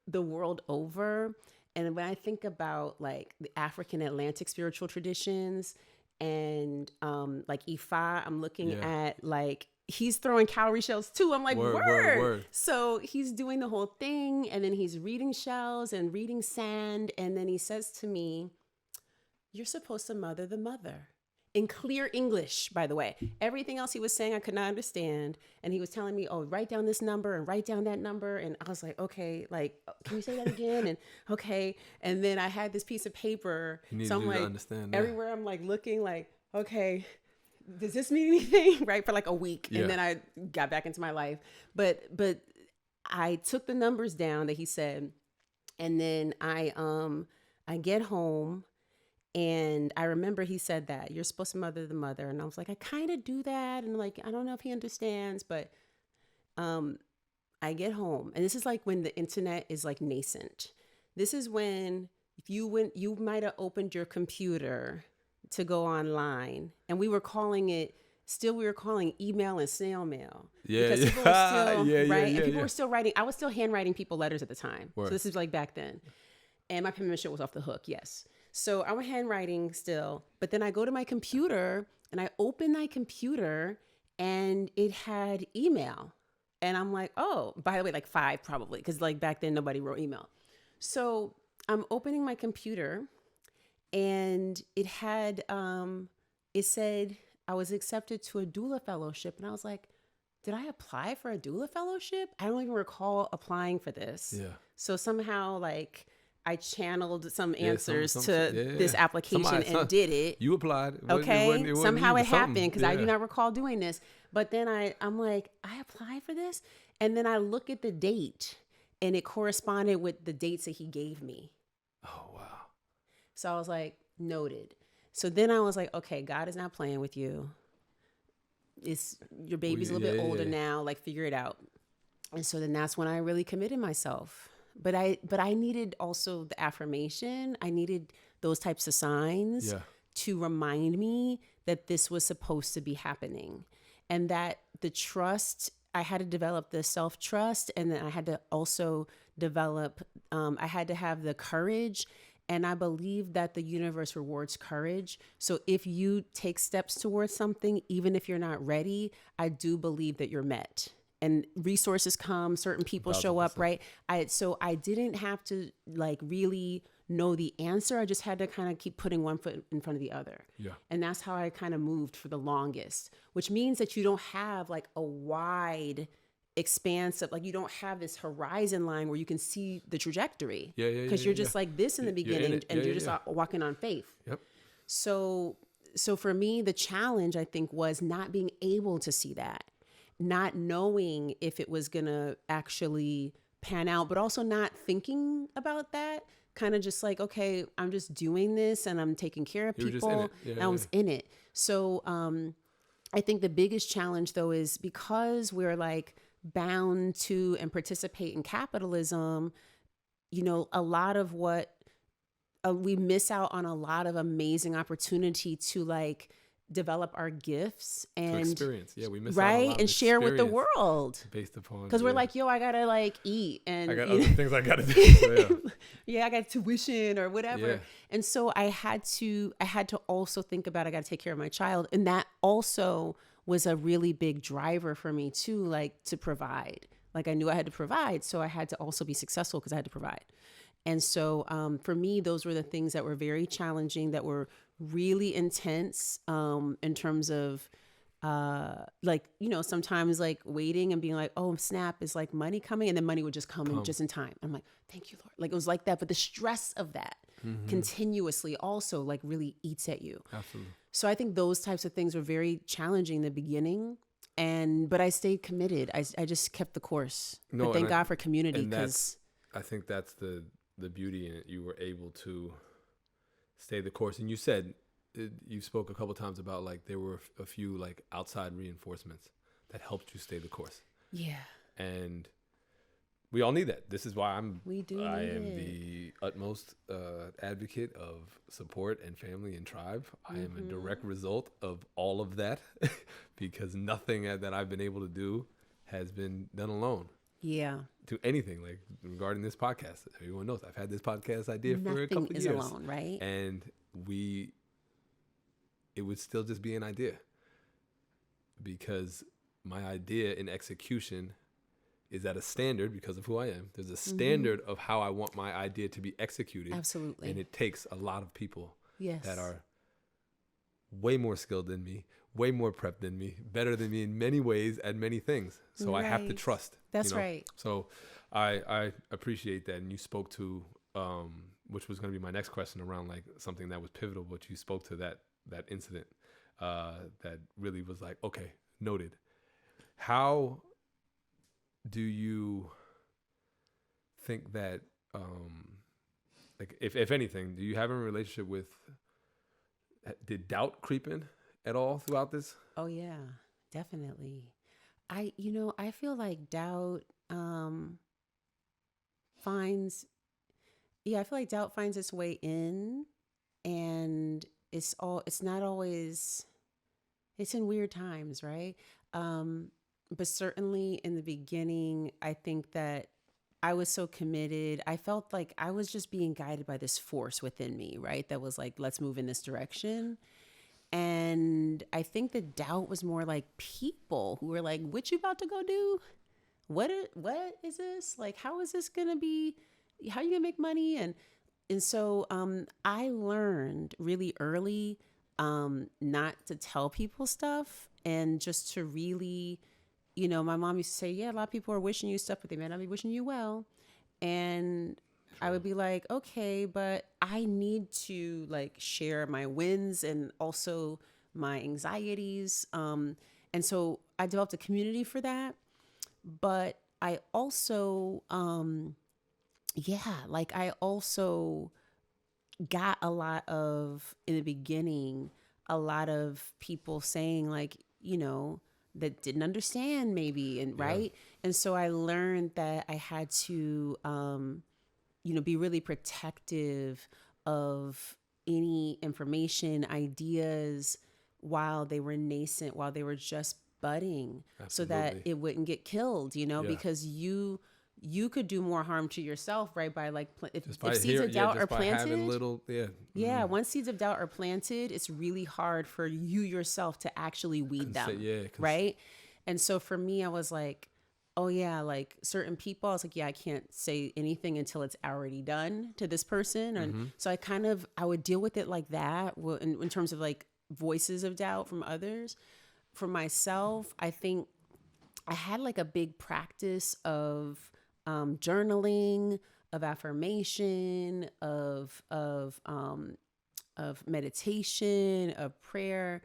the world over, and when I think about like the African Atlantic spiritual traditions and like Ifa, I'm looking at like, he's throwing cowrie shells too. I'm like, word. So he's doing the whole thing, and then he's reading shells and reading sand. And then he says to me, you're supposed to mother the mother. In clear English, by the way. Everything else he was saying, I could not understand. And he was telling me, oh, write down this number and write down that number. And I was like, okay, like, can you say that again? And okay. And then I had this piece of paper. So I'm like, everywhere I'm like looking like, okay, does this mean anything? Right. For like a week. Yeah. And then I got back into my life. But I took the numbers down that he said. And then I get home. And I remember he said that you're supposed to mother the mother. And I was like, I kind of do that. And like, I don't know if he understands, but I get home. And this is like when the internet is like nascent. This is when if you might have opened your computer to go online, and we were calling email and snail mail. Yeah, Because yeah. people were still, Yeah, right? yeah, And people yeah. were still writing. I was still handwriting people letters at the time. Word. So this is like back then. And my penmanship was off the hook, yes. So I was handwriting still, but then I go to my computer and I open my computer and it had email. And I'm like, oh, by the way, like 5 probably, because like back then nobody wrote email. So I'm opening my computer and it had, it said I was accepted to a doula fellowship. And I was like, did I apply for a doula fellowship? I don't even recall applying for this. Yeah. So somehow like I channeled some answers to yeah. this application and did it. You applied. Okay. Somehow you, it happened because I do yeah. not recall doing this. But then I'm like, I applied for this. And then I look at the date and it corresponded with the dates that he gave me. Oh, wow. So I was like, noted. So then I was like, okay, God is not playing with you. Your baby's a little bit older now, like figure it out. And so then that's when I really committed myself. But I needed also the affirmation. I needed those types of signs to remind me that this was supposed to be happening. And that the trust, I had to develop the self-trust, and then I had to also develop, I had to have the courage. And I believe that the universe rewards courage. So if you take steps towards something, even if you're not ready, I do believe that you're met. And resources come, certain people show up, right? So I didn't have to like really know the answer. I just had to kind of keep putting one foot in front of the other. Yeah. And that's how I kind of moved for the longest, which means that you don't have like a wide expanse of, like, you don't have this horizon line where you can see the trajectory. Because you're just like this in the beginning and you're just walking on faith. Yep. So for me, the challenge, I think, was not being able to see that, not knowing if it was going to actually pan out, but also not thinking about that. Kind of just like, okay, I'm just doing this and I'm taking care of people. I was in it. So I think the biggest challenge, though, is because we're like bound to and participate in capitalism, you know, a lot of what we miss out on a lot of amazing opportunity to like develop our gifts and experience. Yeah, we miss out right on a lot and of share with the world based upon, because we're like, yo, I gotta like eat and I got other things I gotta do. I got tuition or whatever. Yeah. And so I had to also think about, I gotta take care of my child, and that also was a really big driver for me too, like to provide. Like I knew I had to provide, so I had to also be successful because I had to provide. And so for me, those were the things that were very challenging, that were really intense in terms of like, you know, sometimes like waiting and being like, oh, snap, is like money coming? And then money would just come in just in time. I'm like, thank you, Lord. Like it was like that. But the stress of that continuously also like really eats at you. Absolutely. So I think those types of things were very challenging in the beginning. But I stayed committed. I just kept the course. But thank God for community, because I think that's the beauty in it. You were able to stay the course. And you said, you spoke a couple of times about like there were a few like outside reinforcements that helped you stay the course. Yeah. And we all need that. This is why I am the utmost advocate of support and family and tribe. I am a direct result of all of that because nothing that I've been able to do has been done alone. Yeah. To anything, like regarding this podcast. Everyone knows I've had this podcast idea for a couple of years. Nothing is alone, right? And it would still just be an idea, because my idea in execution is at a standard because of who I am. There's a standard of how I want my idea to be executed. Absolutely. And it takes a lot of people that are way more skilled than me, way more prepped than me, better than me in many ways at many things. So I have to trust. That's right. So I appreciate that. And you spoke to, which was going to be my next question, around like something that was pivotal, but you spoke to that incident that really was like, okay, noted. How do you think that, like, if anything, do you have a relationship with, did doubt creep in at all throughout this? Oh yeah, definitely. I feel like doubt finds its way in, and it's not always, it's in weird times, right? But certainly in the beginning, I think that I was so committed. I felt like I was just being guided by this force within me, right? That was like, let's move in this direction. And I think the doubt was more like people who were like, what you about to go do? What is this? Like, how is this going to be? How are you going to make money? And so I learned really early not to tell people stuff and just to really, my mom used to say, yeah, a lot of people are wishing you stuff, but they may not be wishing you well. And I would be like, okay, but I need to like share my wins and also my anxieties. And so I developed a community for that. But I also, I also got a lot of, in the beginning, a lot of people saying like, that didn't understand maybe, and right. And so I learned that I had to, be really protective of any information, ideas while they were nascent, while they were just budding. Absolutely. So that it wouldn't get killed, because you could do more harm to yourself, right? By like, if seeds of doubt are planted, once seeds of doubt are planted, it's really hard for you yourself to actually weed them, right? And so for me, I was like, oh yeah, like certain people, I was like, yeah, I can't say anything until it's already done to this person. And so I would deal with it like that in terms of like voices of doubt from others. For myself, I think I had like a big practice of journaling, of affirmation, of meditation, of prayer.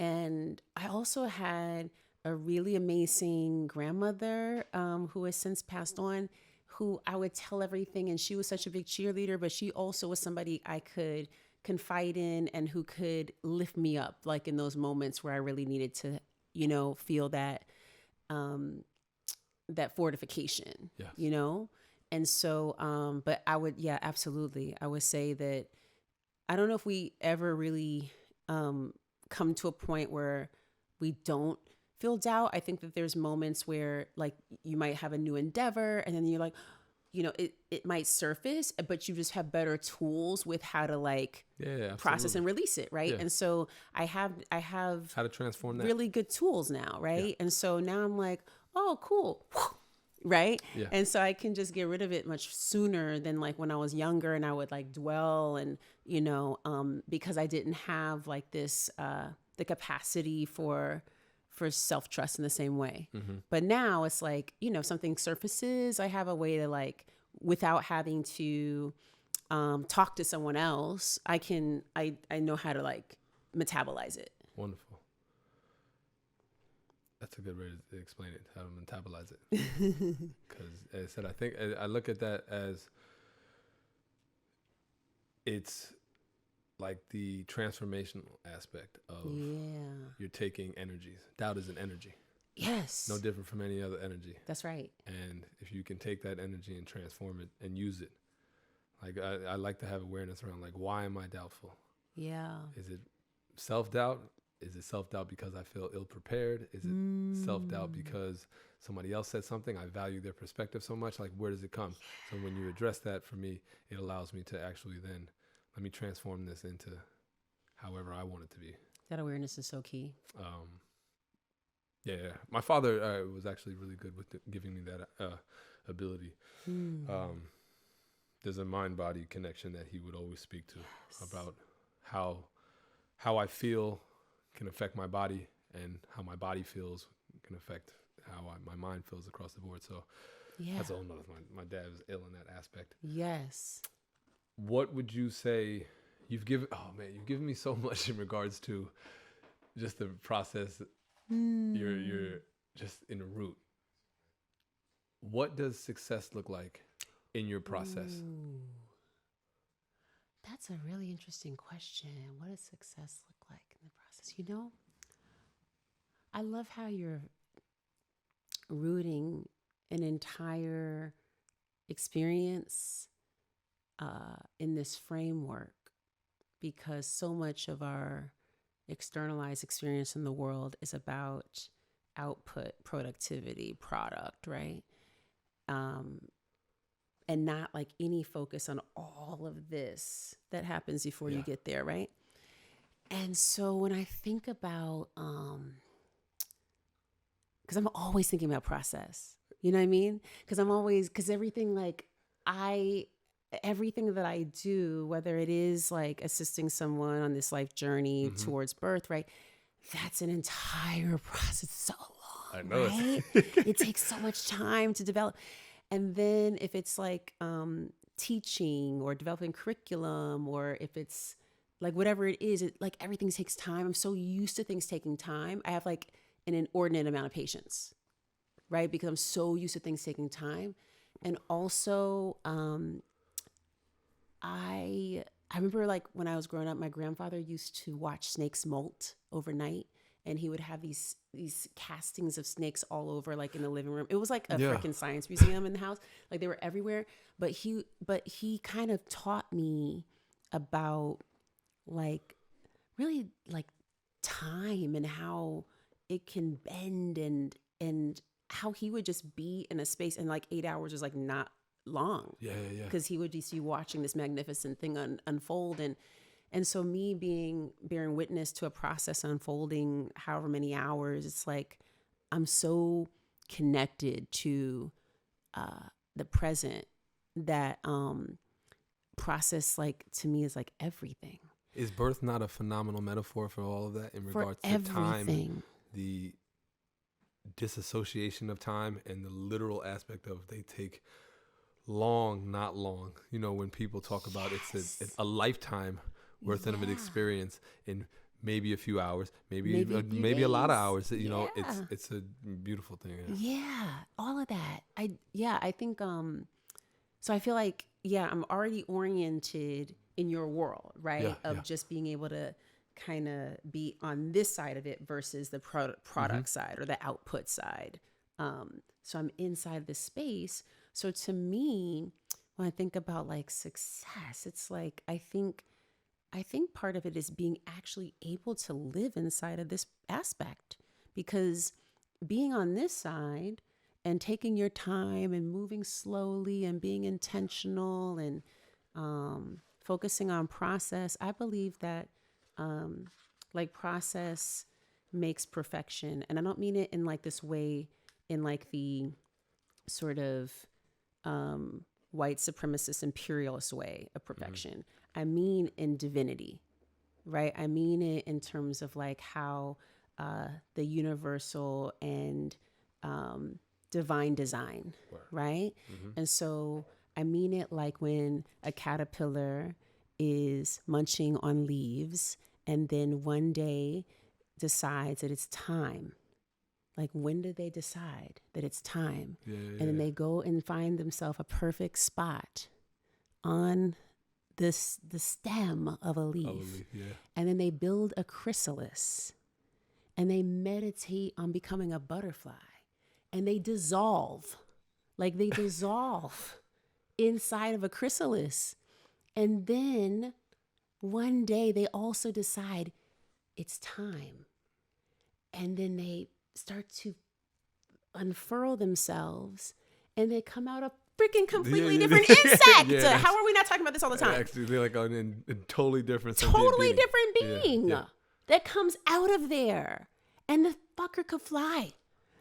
And I also had a really amazing grandmother who has since passed on, who I would tell everything. And she was such a big cheerleader, but she also was somebody I could confide in and who could lift me up, like in those moments where I really needed to, feel that, that fortification, And so, but I would, absolutely. I would say that I don't know if we ever really come to a point where we don't feel doubt. I think that there's moments where like you might have a new endeavor and then you're like, it might surface, but you just have better tools with how to like process and release it. Right. Yeah. And so I have how to transform that, really good tools now. Right. Yeah. And so now I'm like, oh, cool. Right. Yeah. And so I can just get rid of it much sooner than like when I was younger and I would like dwell and, because I didn't have like this, the capacity for self-trust in the same way. But now it's like, if something surfaces, I have a way to like, without having to talk to someone else, I know how to like metabolize it. Wonderful. That's a good way to explain it, how to metabolize it. Because as I said, I think I look at that as it's like the transformational aspect of you're taking energies. Doubt is an energy. Yes. No different from any other energy. That's right. And if you can take that energy and transform it and use it, like I like to have awareness around like, why am I doubtful? Yeah. Is it self-doubt? Is it self-doubt because I feel ill-prepared? Is it self-doubt because somebody else said something? I value their perspective so much. Like, where does it come? So when you address that, for me, it allows me to actually then, let me transform this into however I want it to be. That awareness is so key. My father was actually really good with giving me that ability. There's a mind-body connection that he would always speak to about how I feel can affect my body, and how my body feels can affect how my mind feels across the board. So that's a whole nother. My dad was ill in that aspect. Yes. What would you say you've given me so much in regards to just the process. You're just in a root. What does success look like in your process? Ooh. That's a really interesting question. What does success look like in the process? I love how you're rooting an entire experience in this framework because so much of our externalized experience in the world is about output, productivity, product, right? And not like any focus on all of this that happens before you get there, right? And so when I think about, because I'm always thinking about process, you know what I mean? Because everything everything that I do, whether it is like assisting someone on this life journey towards birth, right? That's an entire process. It's so long, I know, right? It takes so much time to develop. And then if it's like teaching or developing curriculum, or if it's like whatever it is, like everything takes time. I'm so used to things taking time. I have like an inordinate amount of patience, right? Because I'm so used to things taking time. And also, I remember like when I was growing up, my grandfather used to watch snakes molt overnight. And he would have these castings of snakes all over, like in the living room. It was like a freaking science museum in the house. Like they were everywhere. But he kind of taught me about like really like time and how it can bend and how he would just be in a space and like 8 hours was like not long. Yeah. Because he would just be watching this magnificent thing unfold. And so me bearing witness to a process unfolding however many hours, it's like I'm so connected to the present that process, like, to me is like everything. Is birth not a phenomenal metaphor for all of that in regards to time, the disassociation of time, and the literal aspect of they take long, not long? You know, when people talk about it's a lifetime worth of an experience in maybe a few hours, maybe a lot of hours. You know, it's a beautiful thing. Yeah, all of that. I think so I feel like I'm already oriented in your world, right? Just being able to kind of be on this side of it versus the product side or the output side. So I'm inside this space. So to me, when I think about like success, it's like I think part of it is being actually able to live inside of this aspect, because being on this side and taking your time and moving slowly and being intentional and focusing on process, I believe that like process makes perfection. And I don't mean it in like this way, in like the sort of white supremacist imperialist way of perfection. I mean in divinity, right? I mean it in terms of like how the universal and divine design, right? And so I mean it like when a caterpillar is munching on leaves and then one day decides that it's time. Like, when do they decide that it's time? And then they go and find themselves a perfect spot on the stem of a leaf. And then they build a chrysalis and they meditate on becoming a butterfly, and they dissolve inside of a chrysalis. And then one day they also decide it's time. And then they start to unfurl themselves and they come out a freaking completely different insect. How are we not talking about this all the time? Actually, they're like a totally different being that comes out of there. And the fucker could fly.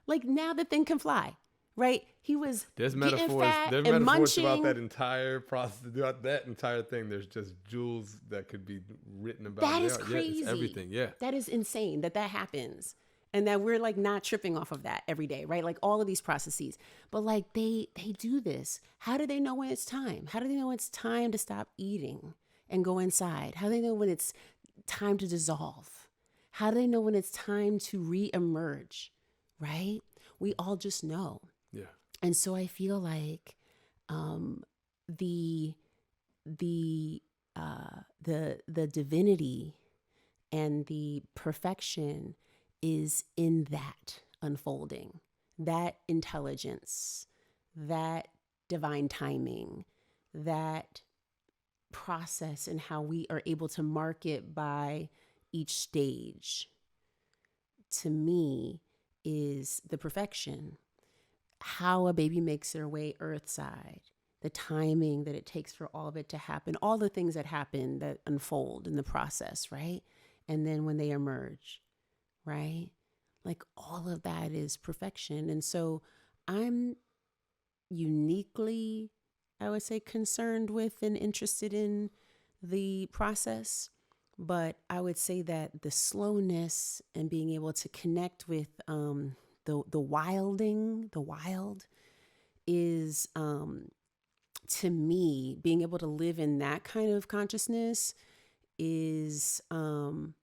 Like, now the thing can fly, right? He was there's getting metaphors, fat there's and metaphors munching. about that entire process, throughout that entire thing. There's just jewels that could be written about. That is crazy. It's everything. That is insane that happens. And that we're like not tripping off of that every day, right? Like all of these processes. But like they do this. How do they know when it's time? How do they know it's time to stop eating and go inside? How do they know when it's time to dissolve? How do they know when it's time to re-emerge, right? We all just know. Yeah. And so I feel like the divinity and the perfection is in that unfolding, that intelligence, that divine timing, that process and how we are able to mark it by each stage, to me, is the perfection. How a baby makes their way earthside, the timing that it takes for all of it to happen, all the things that happen that unfold in the process, right? And then when they emerge, right? Like all of that is perfection. And so I'm uniquely, I would say, concerned with and interested in the process. But I would say that the slowness and being able to connect with the wild is, to me, being able to live in that kind of consciousness is kind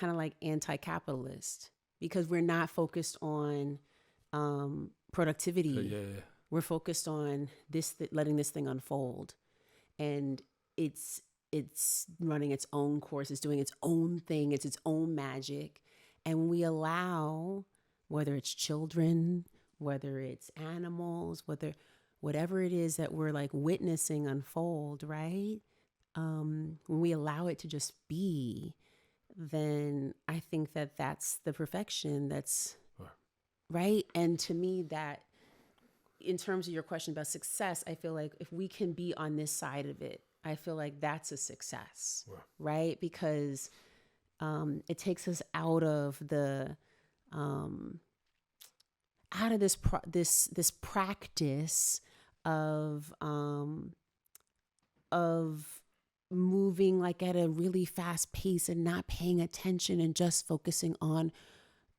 of like anti-capitalist, because we're not focused on productivity. Yeah. We're focused on letting this thing unfold, and it's running its own course. It's doing its own thing. It's its own magic. And when we allow, whether it's children, whether it's animals, whatever it is that we're like witnessing unfold, right? When we allow it to just be, then I think that that's the perfection. That's right. And to me, that in terms of your question about success, I feel like if we can be on this side of it, I feel like that's a success, right? Because it takes us out of this practice of moving like at a really fast pace and not paying attention and just focusing on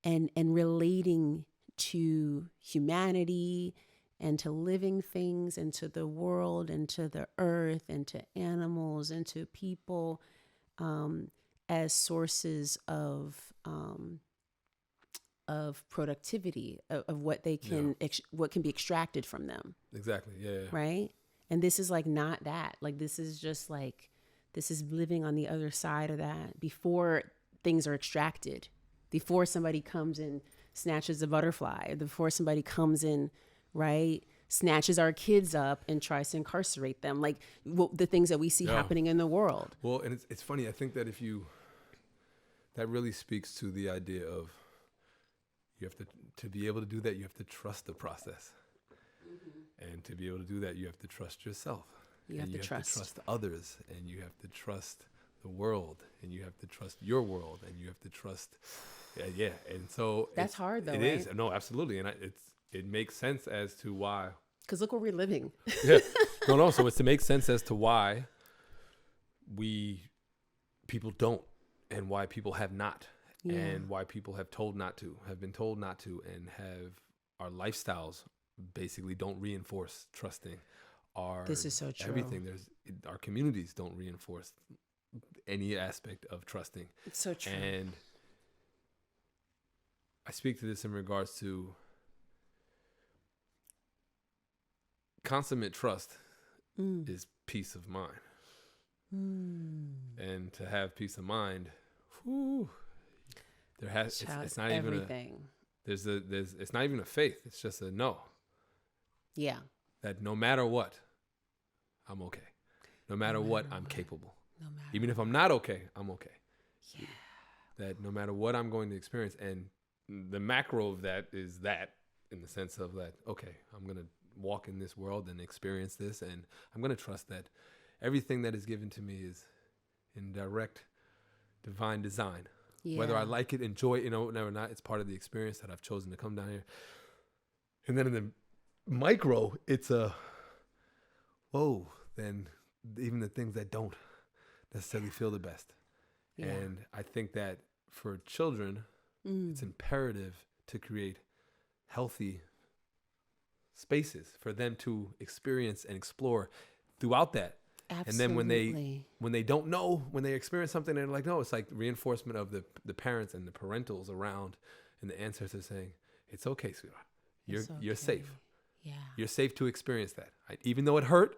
and relating to humanity and to living things and to the world and to the earth and to animals and to people as sources of productivity, of what they can, what can be extracted from them. Exactly. Yeah. Right. And this is like not that. Like this is just like, this is living on the other side of that before things are extracted, before somebody comes and snatches a butterfly, before somebody comes in, right, snatches our kids up and tries to incarcerate them, like the things that we see happening in the world. Well, and it's funny. I think that that really speaks to the idea of you have to be able to do that, you have to trust the process. Mm-hmm. And to be able to do that, you have to trust yourself. You have to trust others, and you have to trust the world, and you have to trust your world, and you have to trust, And so that's hard, though. It right? is. No, absolutely, and it makes sense as to why. Because look where we're living. Yeah. No. So it's to make sense as to why people don't, and why people have not, and why people have been told not to, and have our lifestyles basically don't reinforce trusting. This is so true. Everything our communities don't reinforce any aspect of trusting. It's so true. And I speak to this in regards to consummate trust is peace of mind. And to have peace of mind, it's not everything. It's not even a faith. It's just a no. Yeah. That no matter what, I'm okay. No matter what, I'm capable. Even if I'm not okay, I'm okay. Yeah. That no matter what I'm going to experience, and the macro of that is that, in the sense of that, okay, I'm going to walk in this world and experience this, and I'm going to trust that everything that is given to me is in direct divine design. Yeah. Whether I like it, enjoy it, or not, it's part of the experience that I've chosen to come down here. And then in the micro, it's then even the things that don't necessarily feel the best. Yeah. And I think that for children, it's imperative to create healthy spaces for them to experience and explore throughout that. Absolutely. And then when they don't know, when they experience something, they're like, no, it's like reinforcement of the parents and the parentals around and the ancestors saying, it's okay, sweetheart. You're safe. Yeah. You're safe to experience that. Right? Even though it hurt,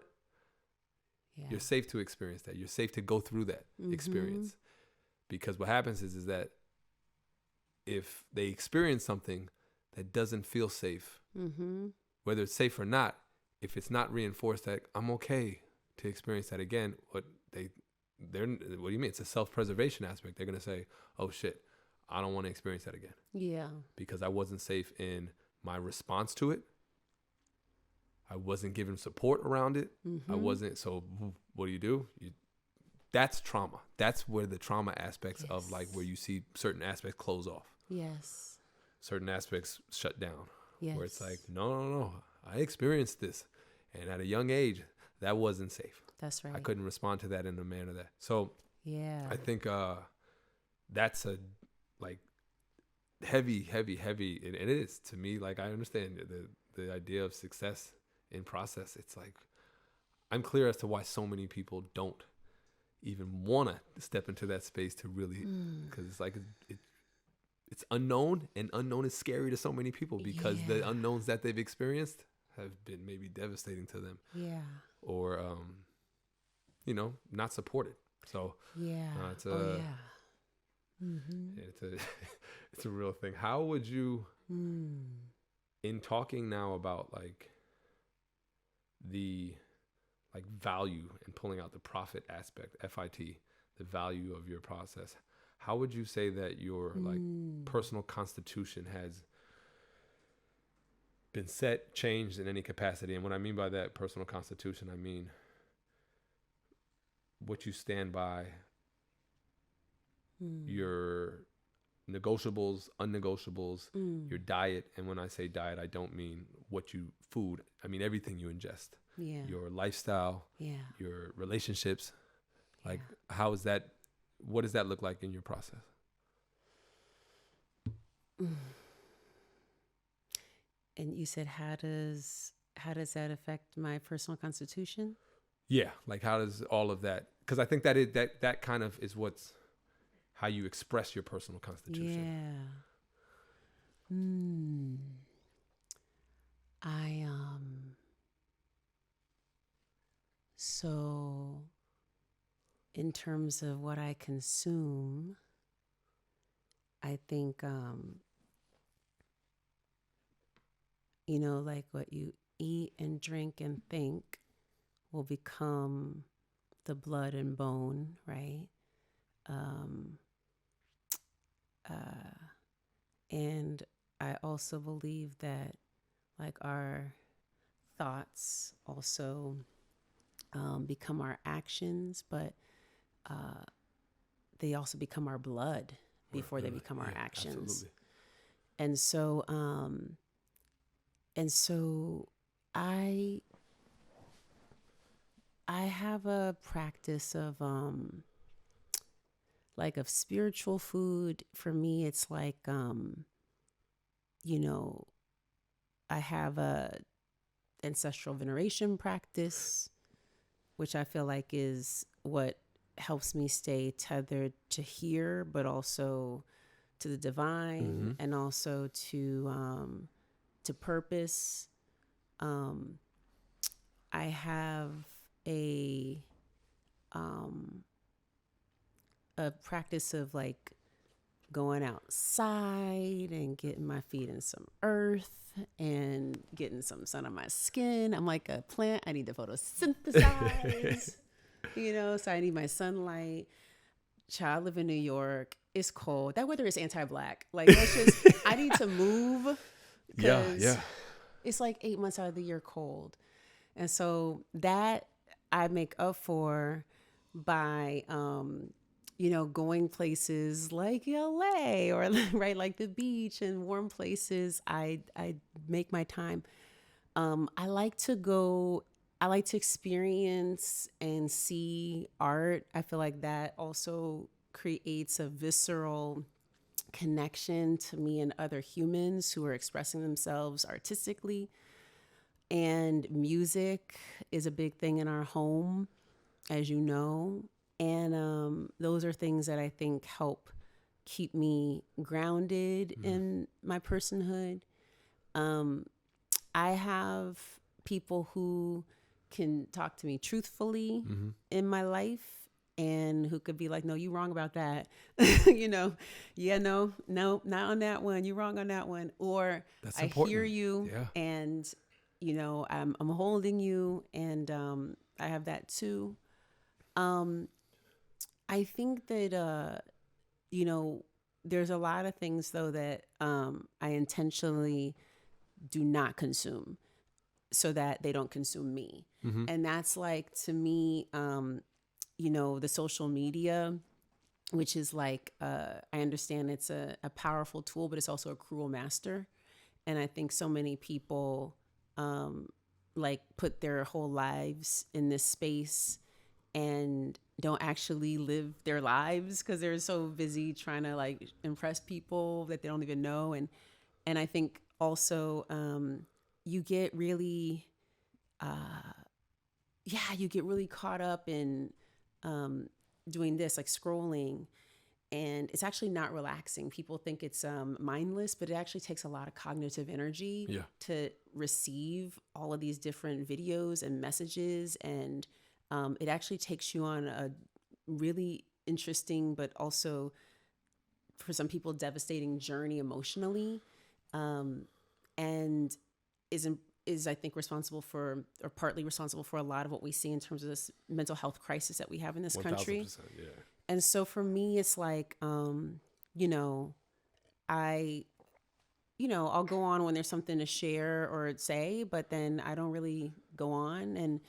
you're safe to experience that. You're safe to go through that experience. Because what happens is that if they experience something that doesn't feel safe, whether it's safe or not, if it's not reinforced that I'm okay to experience that again, what do you mean? It's a self-preservation aspect. They're going to say, oh shit, I don't want to experience that again. Yeah. Because I wasn't safe in my response to it. I wasn't given support around it. Mm-hmm. I wasn't. So what do? That's trauma. That's where the trauma aspects Yes. of like where you see certain aspects close off. Yes. Certain aspects shut down. Yes. Where it's like, no. I experienced this. And at a young age, that wasn't safe. That's right. I couldn't respond to that in a manner that. So yeah. I think that's a like heavy, and it is to me. Like I understand the idea of success in process. It's like I'm clear as to why so many people don't even want to step into that space to really, because it's like it's unknown, and unknown is scary to so many people because the unknowns that they've experienced have been maybe devastating to them. Yeah. Or not supported. So it's a it's a real thing. How would you in talking now about like the like value and pulling out the profit aspect, FIT, the value of your process, how would you say that your like personal constitution has been set, changed in any capacity? And what I mean by that personal constitution, I mean what you stand by, your negotiables, unnegotiables, your diet. And when I say diet, I don't mean food. I mean everything you ingest. Yeah. Your lifestyle, your relationships. Like what does that look like in your process? And you said, how does that affect my personal constitution? Yeah, like how does all of that? Because I think that kind of is how you express your personal constitution. Yeah. So in terms of what I consume, I think like what you eat and drink and think will become the blood and bone, right? And I also believe that like our thoughts also become our actions, but they also become our blood before they become our actions. Absolutely. And so I have a practice of of spiritual food. For me, it's like I have a ancestral veneration practice, which I feel like is what helps me stay tethered to here, but also to the divine, and also to purpose. I have a practice of like going outside and getting my feet in some earth and getting some sun on my skin. I'm like a plant. I need to photosynthesize, so I need my sunlight. Child, I live in New York. It's cold. That weather is anti-Black. Like, I need to move because it's like 8 months out of the year cold. And so that I make up for by, going places like LA or right, like the beach and warm places. I make my time. I like to experience and see art. I feel like that also creates a visceral connection to me and other humans who are expressing themselves artistically. And music is a big thing in our home, as you know. And those are things that I think help keep me grounded in my personhood. I have people who can talk to me truthfully in my life and who could be like, no, you're wrong about that. No, not on that one. You're wrong on that one. Or I hear you and, I'm holding you. And I have that too. I think that there's a lot of things though that I intentionally do not consume so that they don't consume me. Mm-hmm. And that's like, to me, the social media, which is like, I understand it's a powerful tool, but it's also a cruel master. And I think so many people like put their whole lives in this space and don't actually live their lives because they're so busy trying to like impress people that they don't even know. And I think also you get really caught up in doing this, like scrolling, and it's actually not relaxing. People think it's mindless, but it actually takes a lot of cognitive energy to receive all of these different videos and messages. And it actually takes you on a really interesting, but also for some people devastating journey emotionally, and is I think responsible for, or partly responsible for, a lot of what we see in terms of this mental health crisis that we have in this country. 1000%, yeah. And so for me, it's like, I'll go on when there's something to share or say, but then I don't really go on. And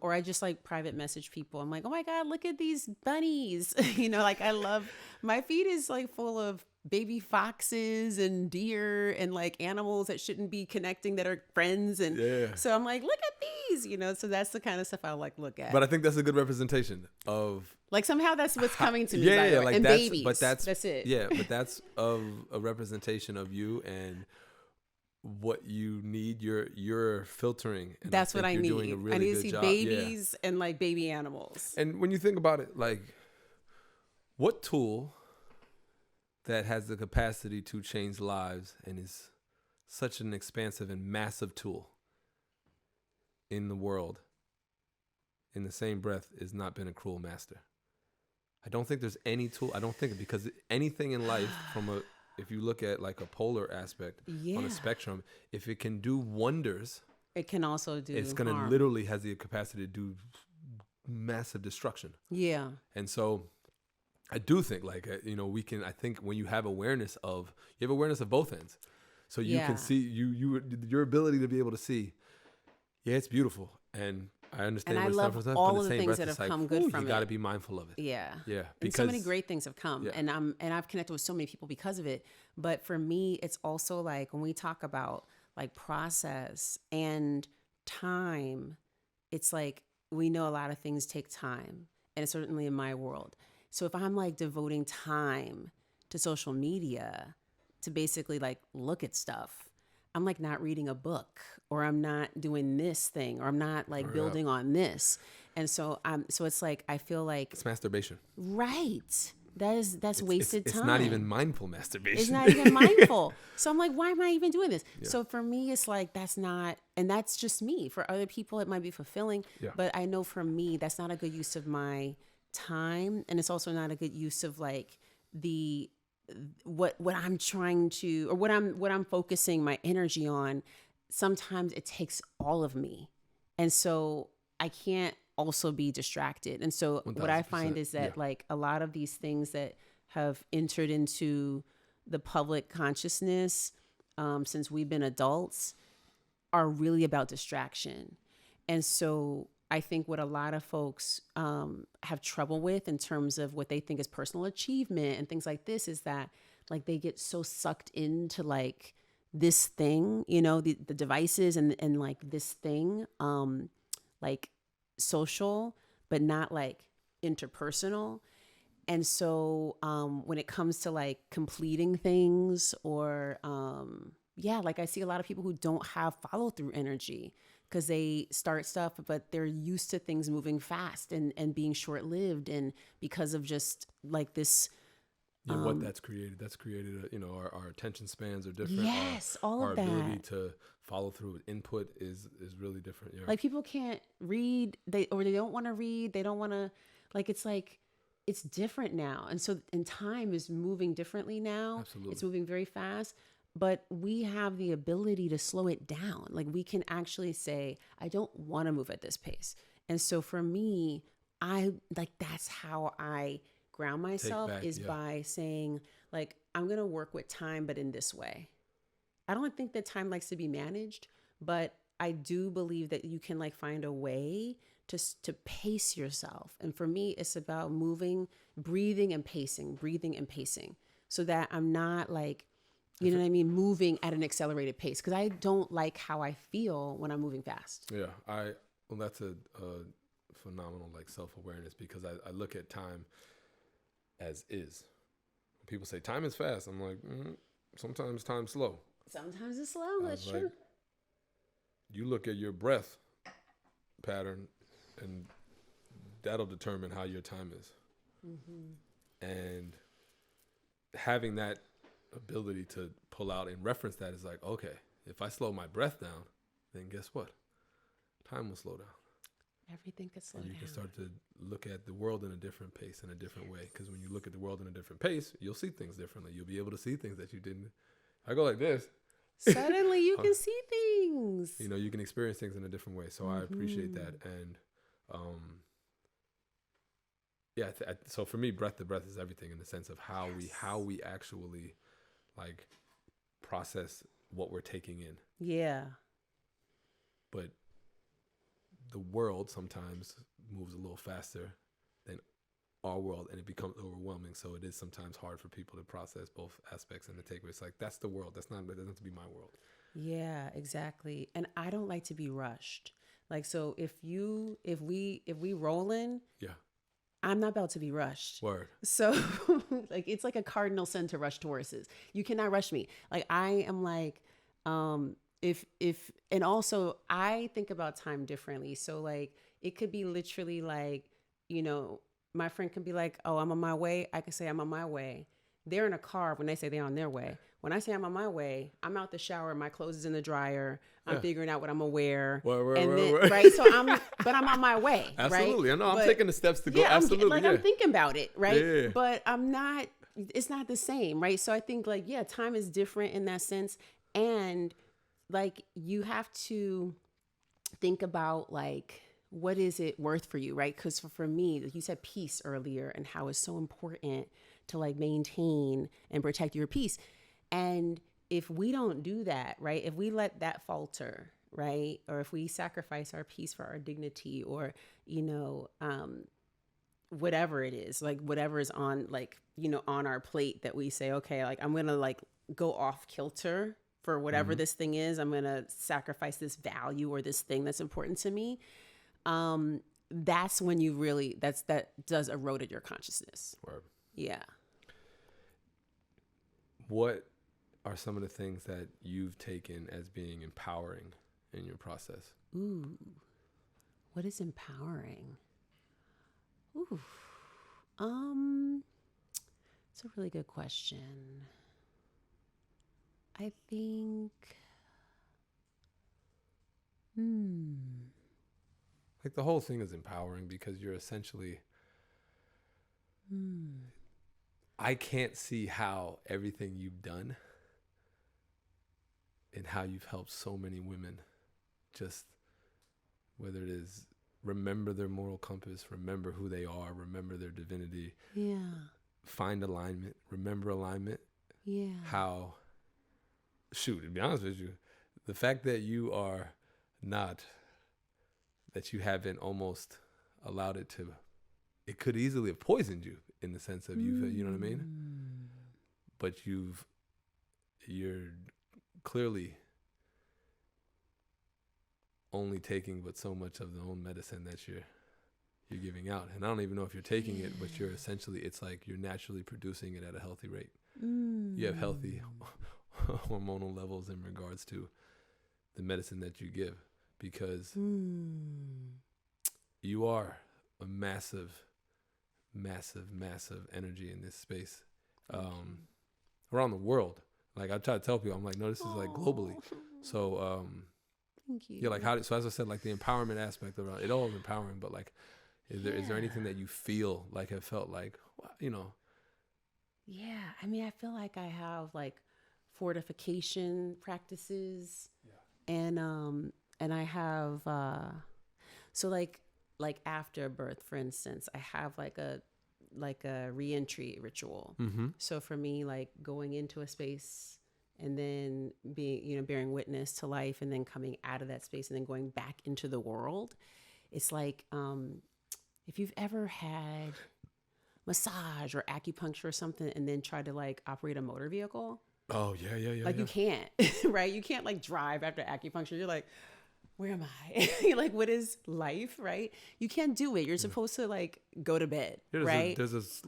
or I just like private message people. I'm like, oh my God, look at these bunnies. Like I love, my feed is like full of baby foxes and deer and like animals that shouldn't be connecting that are friends. And so I'm like, look at these, so that's the kind of stuff I like look at. But I think that's a good representation of, like, somehow that's what's coming to me. By the way. Like and that's, babies. But that's it. Yeah, but that's of a representation of you and what you need. You're filtering. And that's what I need. Doing a really I need good to see job. babies and like baby animals. And when you think about it, like, what tool that has the capacity to change lives and is such an expansive and massive tool in the world, in the same breath, has not been a cruel master? I don't think there's any tool. I don't think, because anything in life, if you look at like a polar aspect on a spectrum, if it can do wonders, it can also do it's going to literally has the capacity to do massive destruction. Yeah. And so I do think we can, I think when you have awareness of both ends. So you can see your ability to be able to see, it's beautiful. And I understand. And I love all of the things that have come good from it. You got to be mindful of it. Yeah. Yeah. And so many great things have come, and I've connected with so many people because of it. But for me, it's also like when we talk about like process and time, it's like, we know a lot of things take time, and it's certainly in my world. So if I'm like devoting time to social media to basically like look at stuff, I'm like not reading a book, or I'm not doing this thing, or I'm not like building on this. And so it's like, I feel like it's masturbation. Right. That's wasted time. It's not even mindful masturbation. It's not even mindful. So I'm like, why am I even doing this? Yeah. So for me, it's like, that's not, and that's just me. For other people, it might be fulfilling, but I know for me, that's not a good use of my time. And it's also not a good use of like what I'm trying to, or what I'm focusing my energy on. Sometimes it takes all of me. And so I can't also be distracted. And so 1,000%. What I find is that like a lot of these things that have entered into the public consciousness since we've been adults are really about distraction. And so I think what a lot of folks have trouble with in terms of what they think is personal achievement and things like this is that like they get so sucked into like this thing, the devices and like this thing, like social, but not like interpersonal. And so when it comes to like completing things or like I see a lot of people who don't have follow through energy because they start stuff, but they're used to things moving fast and being short lived. And because of just like this. What that's created, our attention spans are different. Yes, all of that. Our ability to follow through with input is really different. Yeah. Like people can't read, they don't want to read. They don't want to, like, it's like, it's different now. And so, and time is moving differently now. Absolutely. It's moving very fast, but we have the ability to slow it down. Like we can actually say, I don't want to move at this pace. And so for me, I like, that's how I ground myself back, is yeah. by saying like, I'm going to work with time, but in this way. I don't think that time likes to be managed, but I do believe that you can like find a way to pace yourself. And for me, it's about moving, breathing and pacing, so that I'm not like, you know what I mean, moving at an accelerated pace, because I don't like how I feel when I'm moving fast. Yeah, well, that's a phenomenal like self-awareness, because I look at time as is. People say time is fast. I'm like, sometimes time's slow. Sometimes it's slow. That's true. You look at your breath pattern, and that'll determine how your time is. Mm-hmm. And having that ability to pull out and reference that is like, okay, if I slow my breath down, then guess what? Time will slow down. Everything could slow down. You can start to look at the world in a different pace, in a different way. Because when you look at the world in a different pace, you'll see things differently. You'll be able to see things that you didn't. I go like this. Suddenly you can see things. You know, you can experience things in a different way. So I appreciate that. And yeah, so for me, breath to breath is everything, in the sense of how we actually like process what we're taking in. Yeah. But the world sometimes moves a little faster than our world, and it becomes overwhelming. So it is sometimes hard for people to process both aspects and to take it. It's like, that's the world. That doesn't have to be my world. Yeah, exactly. And I don't like to be rushed. Like, so if we rolling, yeah, I'm not about to be rushed. Word. So like, it's like a cardinal sin to rush to horses. You cannot rush me. Like, I am like, and also I think about time differently. So like, it could be literally like, you know, my friend can be like, oh, I'm on my way. I can say I'm on my way. They're in a car when they say they're on their way. When I say I'm on my way, I'm out the shower, my clothes is in the dryer. I'm figuring out what I'm gonna wear. Right. So I'm on my way. Absolutely. Right? I know. I'm taking the steps to go. Absolutely. I'm thinking about it. Right. Yeah. But it's not the same. Right. So I think like, yeah, time is different in that sense. And like, you have to think about like, what is it worth for you? Right. Because for me, like you said peace earlier, and how it's so important to like maintain and protect your peace. And if we don't do that, right, if we let that falter, right, or if we sacrifice our peace for our dignity, or, you know, whatever it is, like whatever is on, like, you know, on our plate that we say, okay, like I'm going to like go off kilter for whatever this thing is, I'm going to sacrifice this value or this thing that's important to me. That's when you really, that does erode your consciousness. Word. Yeah. What are some of the things that you've taken as being empowering in your process? Ooh, what is empowering? Ooh, it's a really good question. I think, like the whole thing is empowering, because you're essentially, I can't see how everything you've done and how you've helped so many women, just whether it is remember their moral compass, remember who they are, remember their divinity, find alignment, remember alignment. Yeah. How, shoot, to be honest with you, the fact that you are not, that you haven't almost allowed it to, it could easily have poisoned you in the sense of you know what I mean? But you're clearly only taking but so much of the own medicine that you're giving out. And I don't even know if you're taking it, but you're essentially, it's like you're naturally producing it at a healthy rate. You have healthy hormonal levels in regards to the medicine that you give, because you are a massive energy in this space around the world. Like I try to tell people, I'm like, no, this is like globally. So thank you. Yeah, like so as I said, like the empowerment aspect of it all is empowering, but like is there anything that you feel like have felt like, you know? Yeah, I mean, I feel like I have like fortification practices, and I have so like like after birth, for instance, I have like a reentry ritual. Mm-hmm. So for me, like going into a space and then being, bearing witness to life and then coming out of that space and then going back into the world. It's like, if you've ever had massage or acupuncture or something and then tried to like operate a motor vehicle. Oh, yeah. Like you can't, right? You can't like drive after acupuncture. You're like, where am I? You're like, what is life, right? You can't do it. You're supposed to like go to bed, right?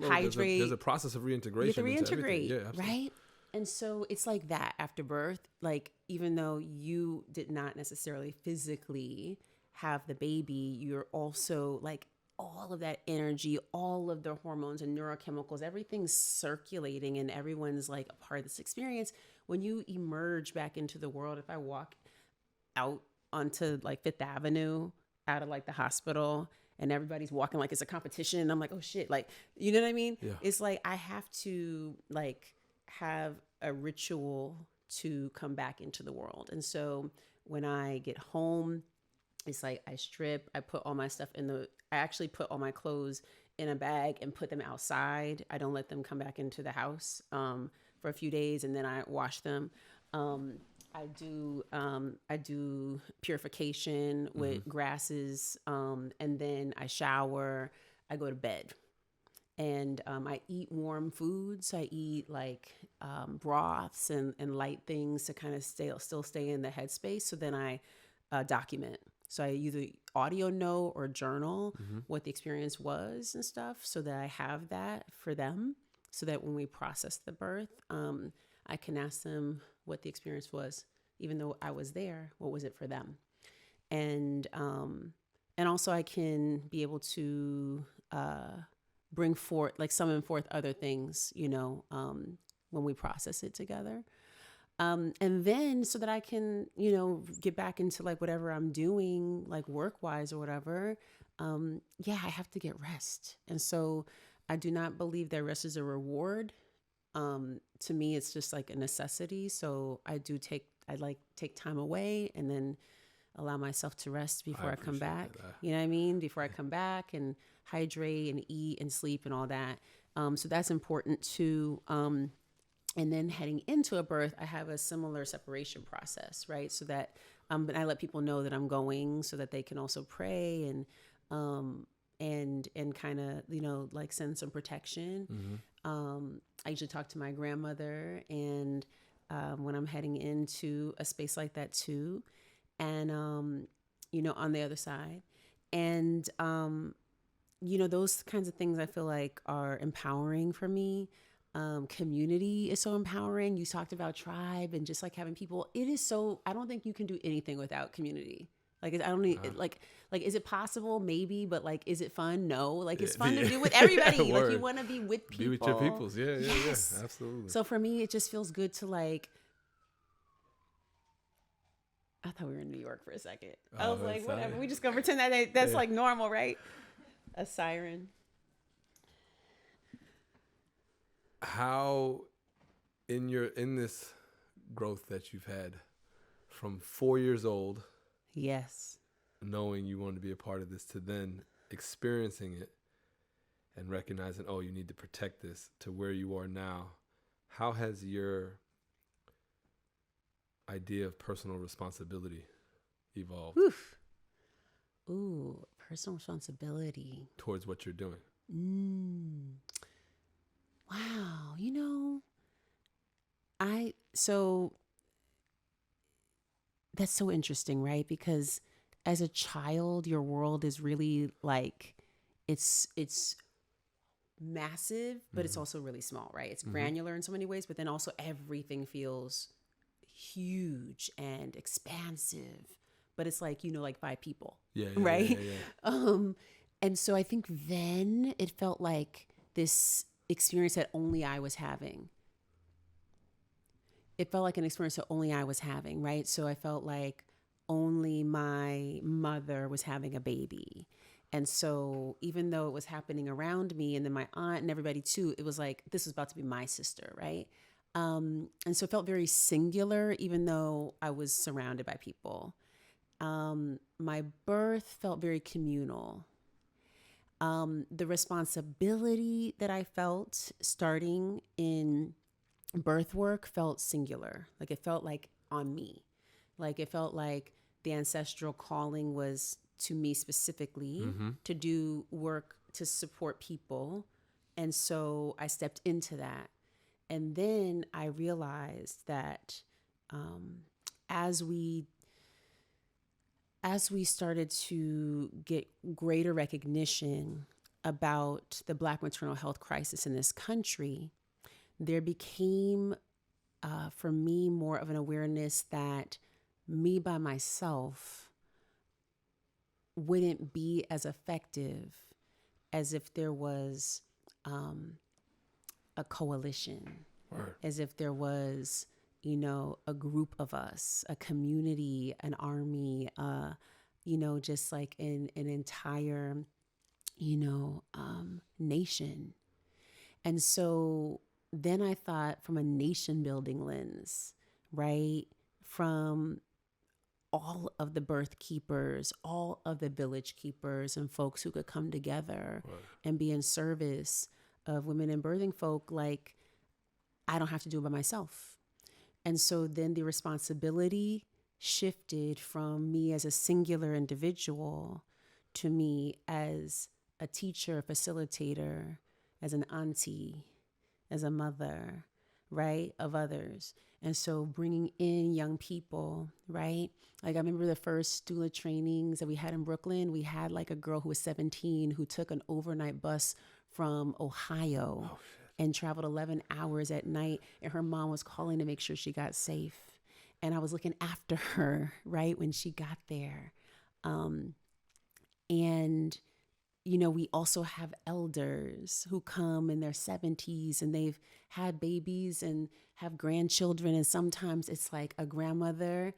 Hydrate. There's a process of reintegration. You have to reintegrate, Yeah, absolutely. right? And so it's like that after birth, like even though you did not necessarily physically have the baby, you're also like all of that energy, all of the hormones and neurochemicals, everything's circulating and everyone's like a part of this experience. When you emerge back into the world, if I walk out onto like Fifth Avenue out of like the hospital and everybody's walking like it's a competition and I'm like, oh shit, like, you know what I mean? Yeah. It's like I have to like have a ritual to come back into the world. And so when I get home, it's like I strip, I put all my stuff I actually put all my clothes in a bag and put them outside. I don't let them come back into the house for a few days, and then I wash them. I do purification with grasses, and then I shower, I go to bed. And I eat warm foods. I eat like broths and light things to kind of still stay in the headspace. So then I document. So I either audio note or journal what the experience was and stuff so that I have that for them so that when we process the birth, I can ask them what the experience was. Even though I was there, what was it for them? And also I can be able to summon forth other things, when we process it together. And then so that I can, get back into like whatever I'm doing, like work-wise or whatever. I have to get rest. And so I do not believe that rest is a reward. To me, it's just like a necessity. So I take time away and then allow myself to rest before I come back. You know what I mean? Before I come back and hydrate and eat and sleep and all that. So that's important too. And then heading into a birth, I have a similar separation process, right? So that, but I let people know that I'm going so that they can also pray and kind of, like send some protection. I usually talk to my grandmother and, when I'm heading into a space like that too. And, on the other side and, those kinds of things I feel like are empowering for me. Community is so empowering. You talked about tribe and just like having people. It is so. I don't think you can do anything without community. Like I don't need like is it possible? Maybe, but like, is it fun? No. Like it's fun to do with everybody. Like you want to be with people. Be with your peoples. Yeah, yes. Yeah, absolutely. So for me, it just feels good to like. I thought we were in New York for a second. I was like, whatever. We just gonna pretend that's like normal, right? A siren. How in this growth that you've had from 4 years old, yes, knowing you wanted to be a part of this, to then experiencing it and recognizing, oh, you need to protect this, to where you are now, how has your idea of personal responsibility evolved? Ooh, personal responsibility towards what you're doing. Wow, so that's so interesting, right? Because as a child, your world is really like, it's massive, but it's also really small, right? It's granular in so many ways, but then also everything feels huge and expansive, but it's like, like 5 people, right? Yeah. And so I think then it felt like this experience that only I was having. It felt like an experience that only I was having, right? So I felt like only my mother was having a baby. And so even though it was happening around me and then my aunt and everybody too, it was like, this was about to be my sister, right? And so it felt very singular, even though I was surrounded by people. My birth felt very communal. The responsibility that I felt starting in birth work felt singular. Like it felt like on me. Like it felt like the ancestral calling was to me specifically to do work to support people. And so I stepped into that. And then I realized that as we started to get greater recognition about the Black maternal health crisis in this country, there became, for me, more of an awareness that me by myself wouldn't be as effective as if there was a coalition, as if there was, a group of us, a community, an army, just like an entire, nation. And so then I thought from a nation building lens, right? From all of the birth keepers, all of the village keepers and folks who could come together and be in service of women and birthing folk, like I don't have to do it by myself. And so then the responsibility shifted from me as a singular individual to me as a teacher, a facilitator, as an auntie, as a mother, right, of others. And so bringing in young people, right? Like I remember the first doula trainings that we had in Brooklyn, we had like a girl who was 17 who took an overnight bus from Ohio and traveled 11 hours at night. And her mom was calling to make sure she got safe. And I was looking after her, right, when she got there. And we also have elders who come in their 70s and they've had babies and have grandchildren. And sometimes it's like a grandmother,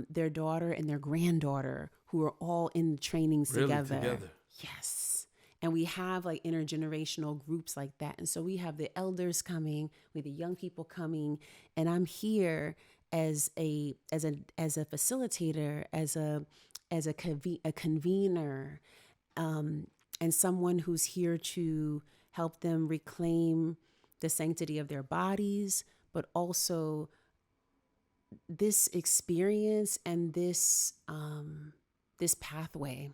their daughter and their granddaughter who are all in the trainings together. Yes. And we have like intergenerational groups like that. And so we have the elders coming, we have the young people coming, and I'm here as a facilitator, as a convener, and someone who's here to help them reclaim the sanctity of their bodies, but also this experience and this pathway,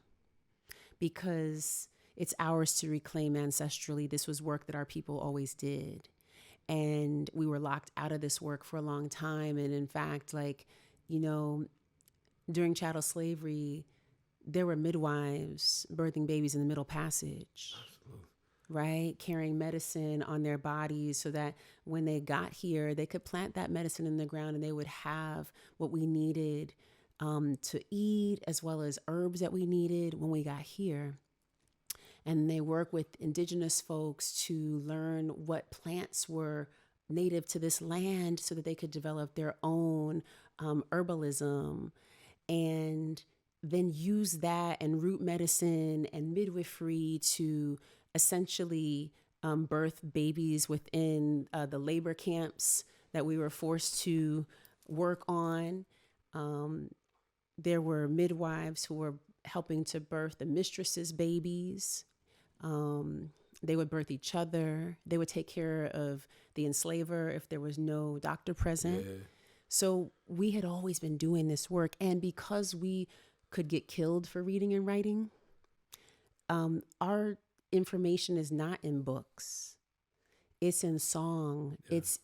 because it's ours to reclaim ancestrally. This was work that our people always did. And we were locked out of this work for a long time. And in fact, during chattel slavery, there were midwives birthing babies in the Middle Passage. Absolutely. Right? Carrying medicine on their bodies so that when they got here, they could plant that medicine in the ground and they would have what we needed to eat, as well as herbs that we needed when we got here. And they work with indigenous folks to learn what plants were native to this land so that they could develop their own herbalism, and then use that and root medicine and midwifery to essentially birth babies within the labor camps that we were forced to work on. There were midwives who were helping to birth the mistresses' babies. They would birth each other. They would take care of the enslaver if there was no doctor present. Yeah. So we had always been doing this work. And because we could get killed for reading and writing, our information is not in books. It's in song. Yeah. It's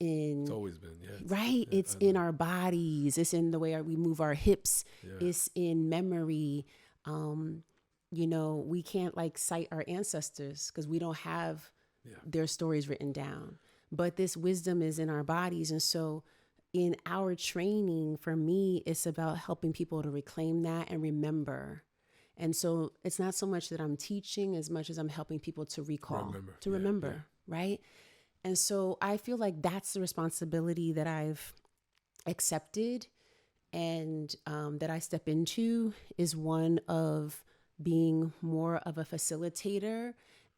always been, yeah. Right? Yeah, it's in our bodies. It's in the way we move our hips. Yeah. It's in memory. We can't cite our ancestors because we don't have their stories written down. But this wisdom is in our bodies. And so in our training, for me, it's about helping people to reclaim that and remember. And so it's not so much that I'm teaching as much as I'm helping people to recall, remember, right? And so I feel like that's the responsibility that I've accepted and that I step into, is one of being more of a facilitator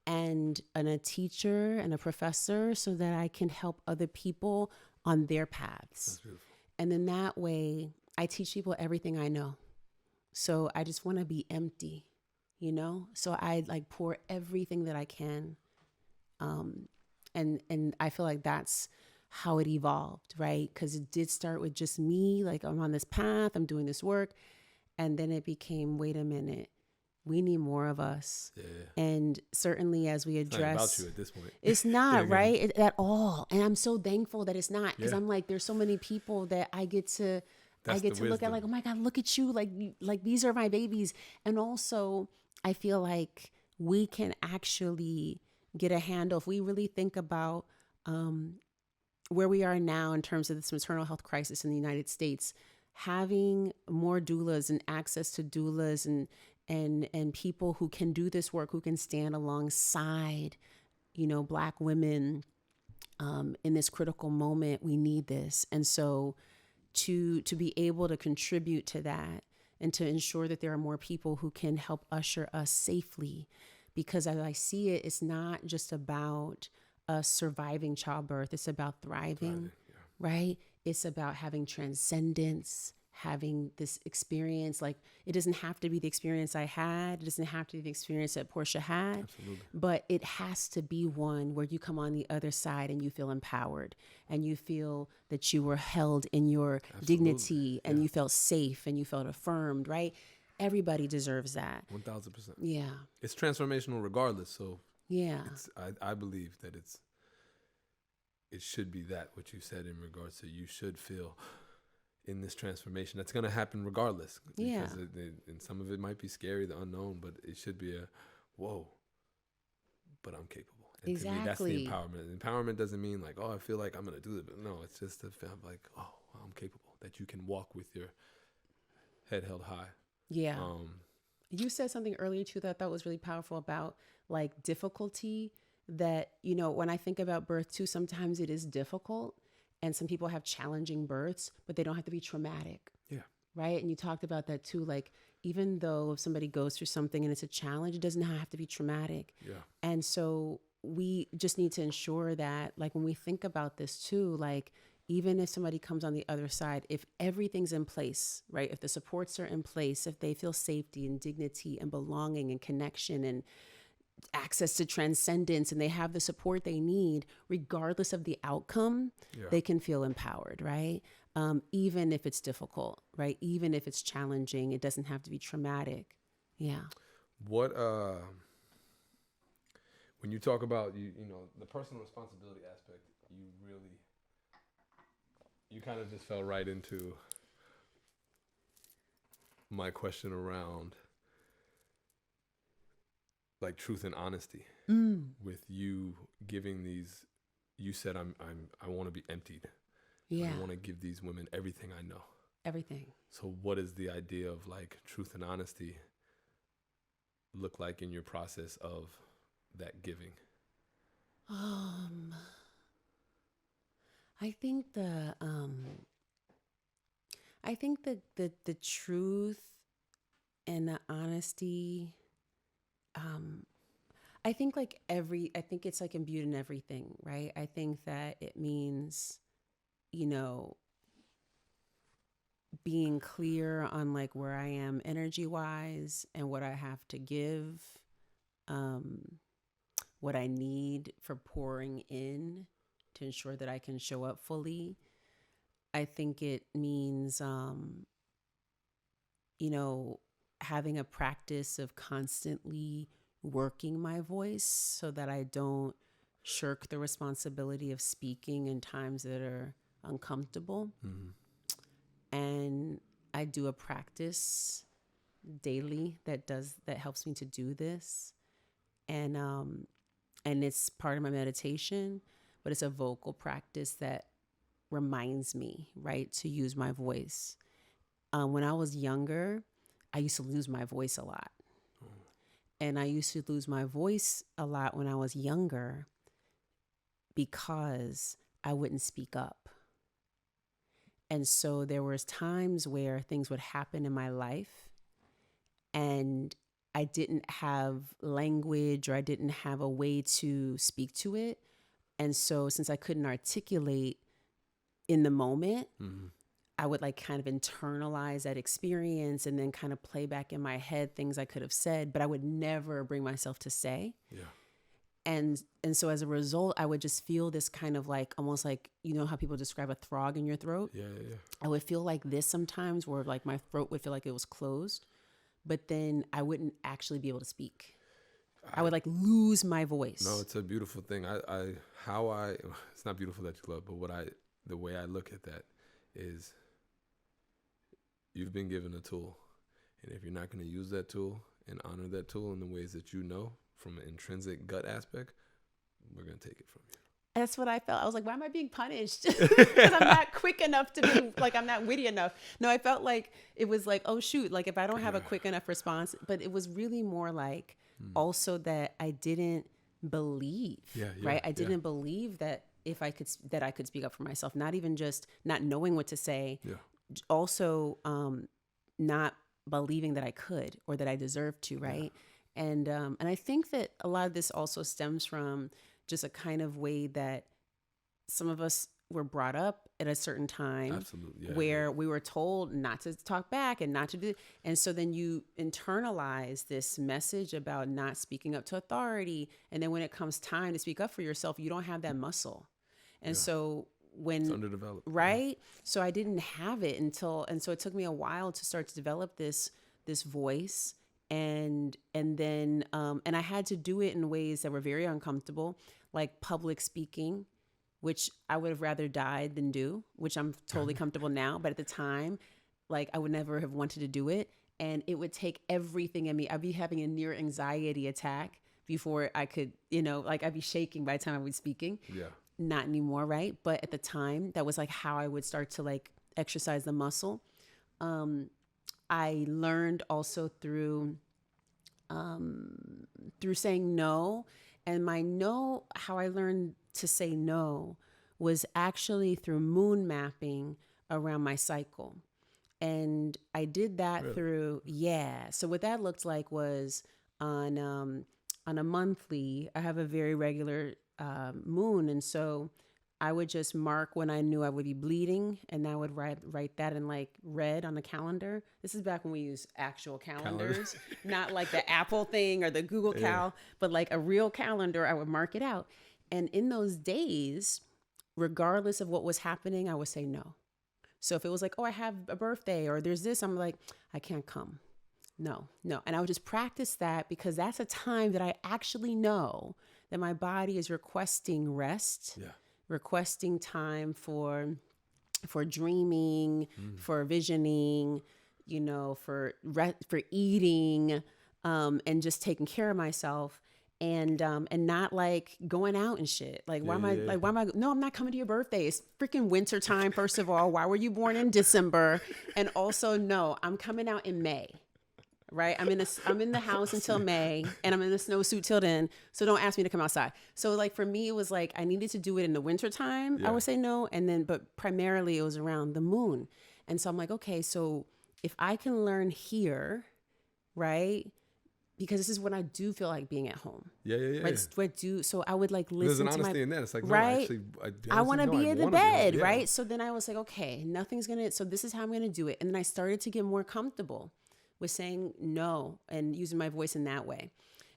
and a teacher and a professor so that I can help other people on their paths. That's beautiful. And then that way I teach people everything I know. So I just want to be empty. you know? So I like pour everything that I can. And I feel like that's how it evolved, right? Because it did start with just me, like I'm on this path, I'm doing this work. And then it became, wait a minute, we need more of us. Yeah. And certainly as we It's not about address, you at this point. it's not right at all. And I'm so thankful that it's not, because Yeah. I'm like, there's so many people that I get to That's the look at, wisdom. like, oh my God, look at you. Like these are my babies. And also I feel like we can actually get a handle if we really think about where we are now in terms of this maternal health crisis in the United States. Having more doulas and access to doulas and people who can do this work, who can stand alongside, you know, Black women in this critical moment, we need this. And so to be able to contribute to that and to ensure that there are more people who can help usher us safely, because as I see it, it's not just about us surviving childbirth, it's about thriving. Right? It's about having transcendence, having this experience. Like, it doesn't have to be the experience I had. It doesn't have to be the experience that Portia had. Absolutely. But it has to be one where you come on the other side and you feel empowered and you feel that you were held in your dignity and you felt safe and you felt affirmed, right? Everybody deserves that. 1000%. Yeah. It's transformational regardless. So Yeah. I believe that it should be that what you said in regards to you should feel in this transformation that's going to happen regardless. Yeah. Because and some of it might be scary, the unknown, but it should be a whoa, but I'm capable. And exactly. To me, that's the empowerment. Empowerment doesn't mean like, oh, I feel like I'm going to do it. But no, it's just to feel like, oh, I'm capable. That you can walk with your head held high. Yeah. You said something earlier too that I thought was really powerful about like difficulty. That, you know, when I think about birth too, sometimes it is difficult and some people have challenging births, but they don't have to be traumatic. Yeah. Right. And you talked about that too. Like, even though if somebody goes through something and it's a challenge, it doesn't have to be traumatic. Yeah. And so we just need to ensure that, like, when we think about this too, like, even if somebody comes on the other side, if everything's in place, right? If the supports are in place, if they feel safety and dignity and belonging and connection and access to transcendence and they have the support they need, regardless of the outcome, they can feel empowered, right? Even if it's difficult, right? Even if it's challenging, it doesn't have to be traumatic. Yeah. What, when you talk about, you know, the personal responsibility aspect, you kind of just fell right into my question around like truth and honesty with you giving these. You said I want to be emptied. Yeah. I want to give these women everything I know. Everything. So what is the idea of like truth and honesty look like in your process of that giving? I think the truth and the honesty, I think it's like imbued in everything, right? I think that it means, you know, being clear on like where I am energy wise and what I have to give, what I need for pouring in to ensure that I can show up fully. I think it means, you know, having a practice of constantly working my voice so that I don't shirk the responsibility of speaking in times that are uncomfortable. Mm-hmm. And I do a practice daily that helps me to do this. And it's part of my meditation, but it's a vocal practice that reminds me, right, to use my voice. When I was younger, I used to lose my voice a lot. And I used to lose my voice a lot when I was younger because I wouldn't speak up. And so there was times where things would happen in my life and I didn't have language or I didn't have a way to speak to it. And so since I couldn't articulate in the moment, I would like kind of internalize that experience and then kind of play back in my head things I could have said, but I would never bring myself to say. Yeah. And so as a result, I would just feel this kind of like, almost like, you know how people describe a frog in your throat? Yeah, yeah, yeah. I would feel like this sometimes, where like my throat would feel like it was closed, but then I wouldn't actually be able to speak. I would like lose my voice. No, it's a beautiful thing. It's not beautiful that you love, but the way I look at that is you've been given a tool. And if you're not going to use that tool and honor that tool in the ways that you know from an intrinsic gut aspect, we're going to take it from you. That's what I felt. I was like, why am I being punished? Because I'm not quick enough to be like, I'm not witty enough. No, I felt like it was like, oh shoot, like if I don't have a quick enough response, but it was really more like also that I didn't believe, right? I didn't believe that I could speak up for myself, not even just not knowing what to say, also not believing that I could or that I deserved to, right? And I think that a lot of this also stems from just a kind of way that some of us were brought up at a certain time where we were told not to talk back and not to do. And so then you internalize this message about not speaking up to authority. And then when it comes time to speak up for yourself, you don't have that muscle. And so when it's underdeveloped, right? So I didn't have it and so it took me a while to start to develop this voice. And then I had to do it in ways that were very uncomfortable, like public speaking, which I would have rather died than do, which I'm totally comfortable now. But at the time, like I would never have wanted to do it. And it would take everything in me. I'd be having a near anxiety attack before I could, like I'd be shaking by the time I was speaking. Yeah. Not anymore, right? But at the time, that was like how I would start to like exercise the muscle. I learned also through saying no. And my no, how I learned to say no was actually through moon mapping around my cycle. And I did that through, So what that looked like was on a monthly, I have a very regular moon. And so I would just mark when I knew I would be bleeding, and I would write that in like red on the calendar. This is back when we used actual calendars, not like the Apple thing or the Google Cal, but like a real calendar. I would mark it out. And in those days, regardless of what was happening, I would say no. So if it was like, oh, I have a birthday or there's this, I'm like, I can't come. No. And I would just practice that because that's a time that I actually know that my body is requesting rest. Yeah. Requesting time for dreaming, for visioning, for eating, and just taking care of myself, and not like going out and shit. Like why am I? No, I'm not coming to your birthday. It's freaking winter time. First of all, why were you born in December? And also, no, I'm coming out in May. Right. I'm in the house until May, and I'm in the snowsuit till then. So don't ask me to come outside. So like for me, it was like I needed to do it in the winter time. I would say no. And then, but primarily it was around the moon. And so I'm like, okay, so if I can learn here, right? Because this is when I do feel like being at home. Yeah. Right. So I would like listen to There's an honesty in that. It's like, right. No, actually, I want to be in the bed. Right. So then I was like, okay, so this is how I'm going to do it. And then I started to get more comfortable with saying no and using my voice in that way.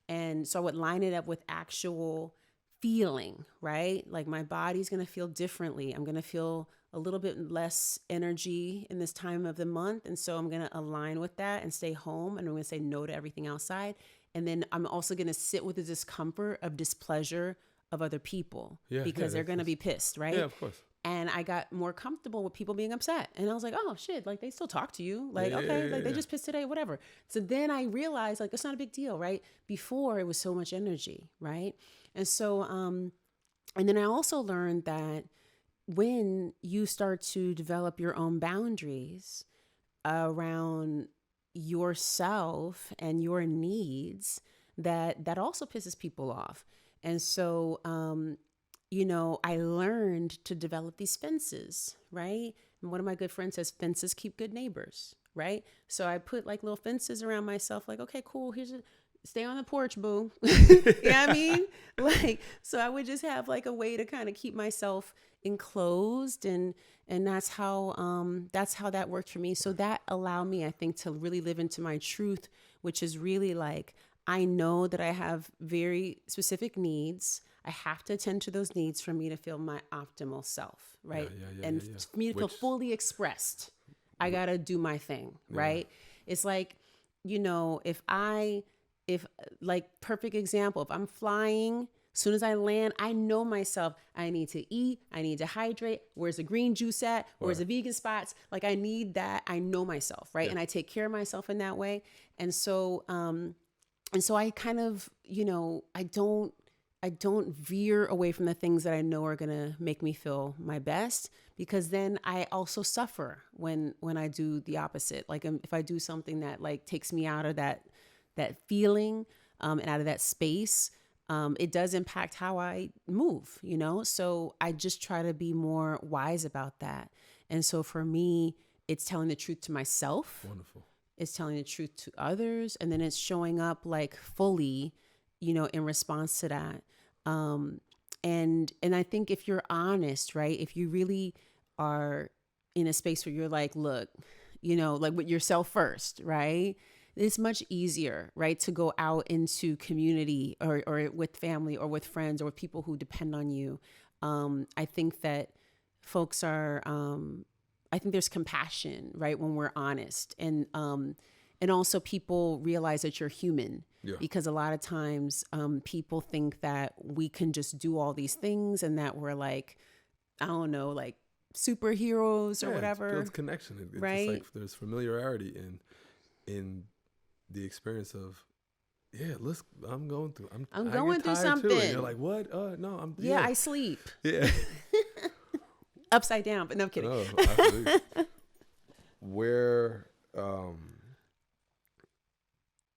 And so I would line it up with actual feeling, right? Like my body's going to feel differently. I'm going to feel a little bit less energy in this time of the month. And so I'm going to align with that and stay home. And I'm going to say no to everything outside. And then I'm also going to sit with the discomfort of displeasure of other people because they're going to be pissed, right? Yeah, of course. And I got more comfortable with people being upset. And I was like, oh, shit, like they still talk to you. Like, they just pissed today, whatever. So then I realized like, it's not a big deal, right? Before it was so much energy, right? And so, and then I also learned that when you start to develop your own boundaries around yourself and your needs, that also pisses people off. And so, I learned to develop these fences, right? And one of my good friends says, fences keep good neighbors, right? So I put like little fences around myself, like, okay, cool. Stay on the porch, boo. You know what I mean? Like, so I would just have like a way to kind of keep myself enclosed, and that's how that worked for me. So that allowed me, I think, to really live into my truth, which is really like, I know that I have very specific needs. I have to attend to those needs for me to feel my optimal self, right? And for me to feel fully expressed, I got to do my thing, right? It's like, if like, perfect example, if I'm flying, as soon as I land, I know myself. I need to eat. I need to hydrate. Where's the green juice at? Where's the vegan spots? Like, I need that. I know myself, right? And I take care of myself in that way. And so I kind of, I don't veer away from the things that I know are going to make me feel my best, because then I also suffer when I do the opposite. Like, if I do something that like takes me out of that feeling, and out of that space, it does impact how I move, So I just try to be more wise about that. And so for me, it's telling the truth to myself. Wonderful. It's telling the truth to others. And then it's showing up like fully, in response to that. And I think if you're honest, right, if you really are in a space where you're like, look, like with yourself first, right? It's much easier, right, to go out into community or with family or with friends or with people who depend on you. I think that folks are, I think there's compassion, right, when we're honest. And also people realize that you're human, because a lot of times people think that we can just do all these things and that we're like, I don't know, like superheroes or whatever. It builds connection. It's right? like there's familiarity in the experience of, I'm going through something. Too. And you're like, what? No, I sleep. Yeah. Upside down, but no, I'm kidding. No, absolutely. Where,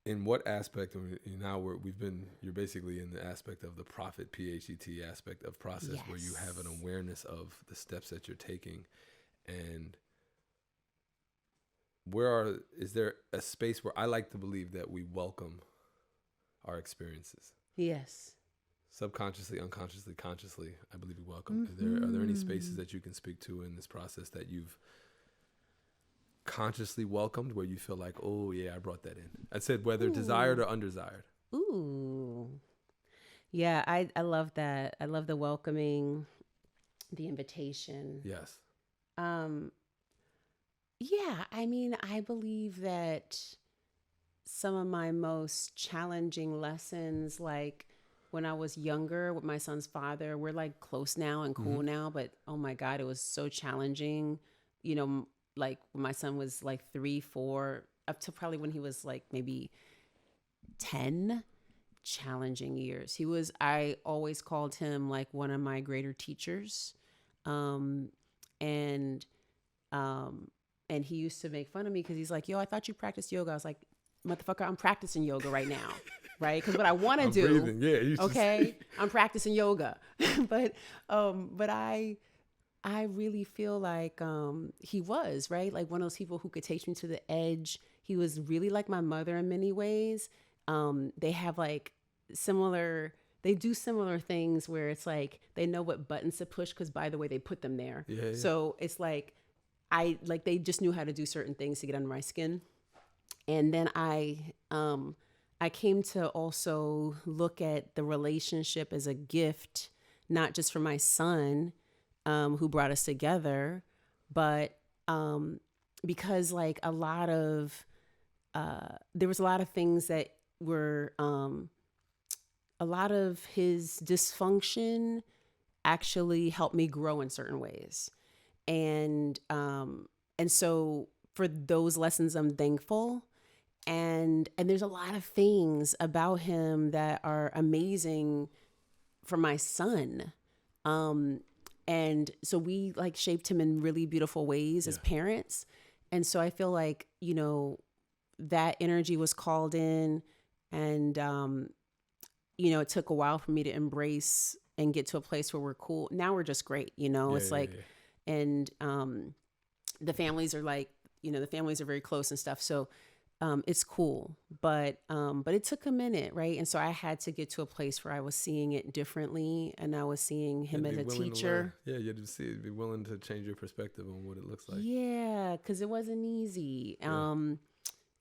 in what aspect? You're basically in the aspect of the prophet, PHET aspect of process, where you have an awareness of the steps that you're taking, and is there a space where I like to believe that we welcome our experiences? Yes. Subconsciously, unconsciously, consciously, I believe we welcome. Mm-hmm. Are there any spaces that you can speak to in this process that you've consciously welcomed, where you feel like, oh yeah, I brought that in? I said whether desired or undesired. Ooh. Yeah, I love that. I love the welcoming, the invitation. Yes. Yeah, I mean, I believe that some of my most challenging lessons, like when I was younger with my son's father, we're like close now and cool now, but oh my God, it was so challenging, like when my son was like 3, 4, up to probably when he was like maybe 10. Challenging years. I always called him like one of my greater teachers. And he used to make fun of me because he's like, yo, I thought you practiced yoga. I was like, motherfucker, I'm practicing yoga right now. Right? Because what I want to do, breathing. Yeah, okay, I'm practicing yoga. but I really feel like he was, right? Like one of those people who could take me to the edge. He was really like my mother in many ways. They have like they do similar things where it's like they know what buttons to push because, by the way, they put them there. Yeah. So it's like they just knew how to do certain things to get under my skin. And then I came to also look at the relationship as a gift, not just for my son, who brought us together, but because like there was a lot of things that were a lot of his dysfunction actually helped me grow in certain ways. And so for those lessons, I'm thankful. And there's a lot of things about him that are amazing for my son. And so we like shaped him in really beautiful ways as parents. And so I feel like, that energy was called in, and, it took a while for me to embrace and get to a place where we're cool. Now we're just great, and the families are like, the families are very close and stuff. So it's cool, but it took a minute, right? And so I had to get to a place where I was seeing it differently, and I was seeing him as a teacher. Yeah, you had to be willing to change your perspective on what it looks like. Yeah, because it wasn't easy. Yeah.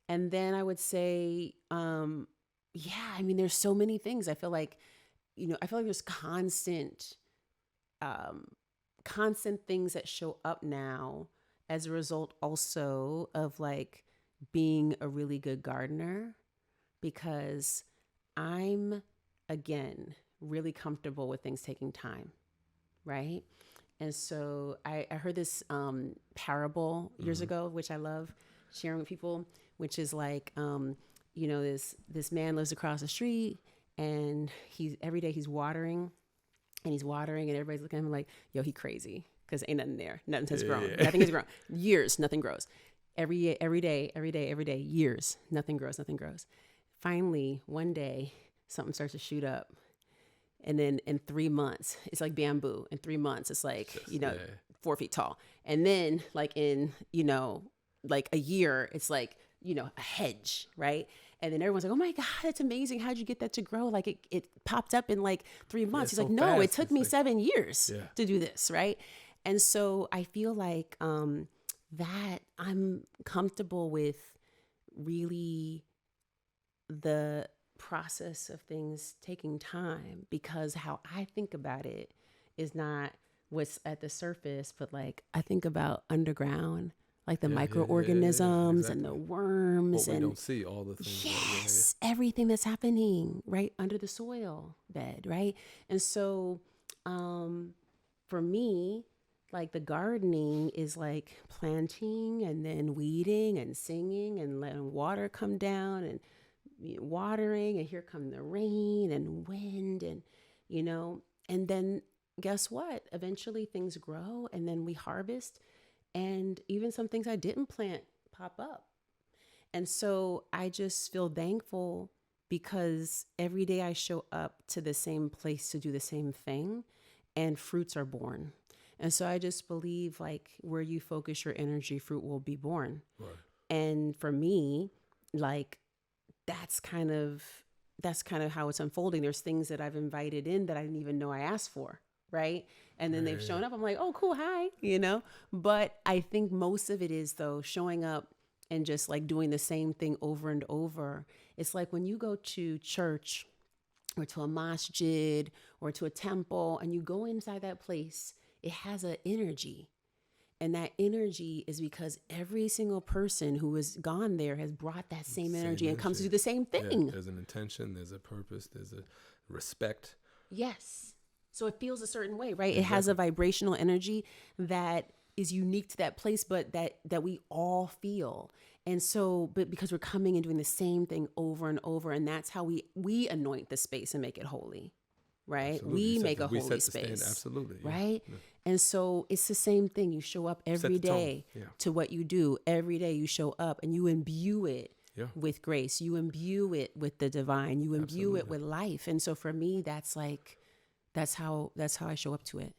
And then I would say, yeah, I mean, there's so many things. I feel like, there's constant things that show up now as a result also of like being a really good gardener, because I'm, again, really comfortable with things taking time, right? And so I heard this parable years ago, which I love sharing with people, which is like, this man lives across the street, and every day he's watering, and everybody's looking at him like, yo, he crazy, because ain't nothing there. Nothing has grown. Yeah. Nothing has grown. Years, nothing grows. Every day, years, nothing grows. Finally, one day, something starts to shoot up. And then in 3 months, it's like bamboo. In 3 months, it's like, 4 feet tall. And then like in, like a year, it's like, a hedge, right? And then everyone's like, oh my God, that's amazing. How'd you get that to grow? Like it popped up in like 3 months. He's so like, no, fast. it took me 7 years Yeah. to do this, right? And so I feel like that I'm comfortable with really the process of things taking time, because how I think about it is not what's at the surface, but like I think about underground, like the microorganisms and the worms What we and don't see, all the things. yes, everything that's happening right under the soil bed, right? And so for me, like the gardening is like planting and then weeding and singing and letting water come down and watering, and here come the rain and wind, and and then guess what? Eventually things grow, and then we harvest, and even some things I didn't plant pop up. And so I just feel thankful because every day I show up to the same place to do the same thing, and fruits are born. And so I just believe like where you focus your energy, fruit will be born. Right. And for me, like that's kind of how it's unfolding. There's things that I've invited in that I didn't even know I asked for, right? And then they've shown up. I'm like, oh, cool, hi, But I think most of it is though showing up and just like doing the same thing over and over. It's like when you go to church or to a masjid or to a temple and you go inside that place, it has an energy. And that energy is because every single person who has gone there has brought that same energy and comes to do the same thing. Yeah, there's an intention, there's a purpose, there's a respect. Yes. So it feels a certain way, right? Exactly. It has a vibrational energy that is unique to that place, but that we all feel. And so, but because we're coming and doing the same thing over and over, and that's how we anoint the space and make it holy. Right? Absolutely. We make a holy space. Absolutely. Yeah. Right? Yeah. And so it's the same thing. You show up every day to what you do. Every day you show up and you imbue it with grace. You imbue it with the divine. You imbue it with life. And so for me, that's how I show up to it.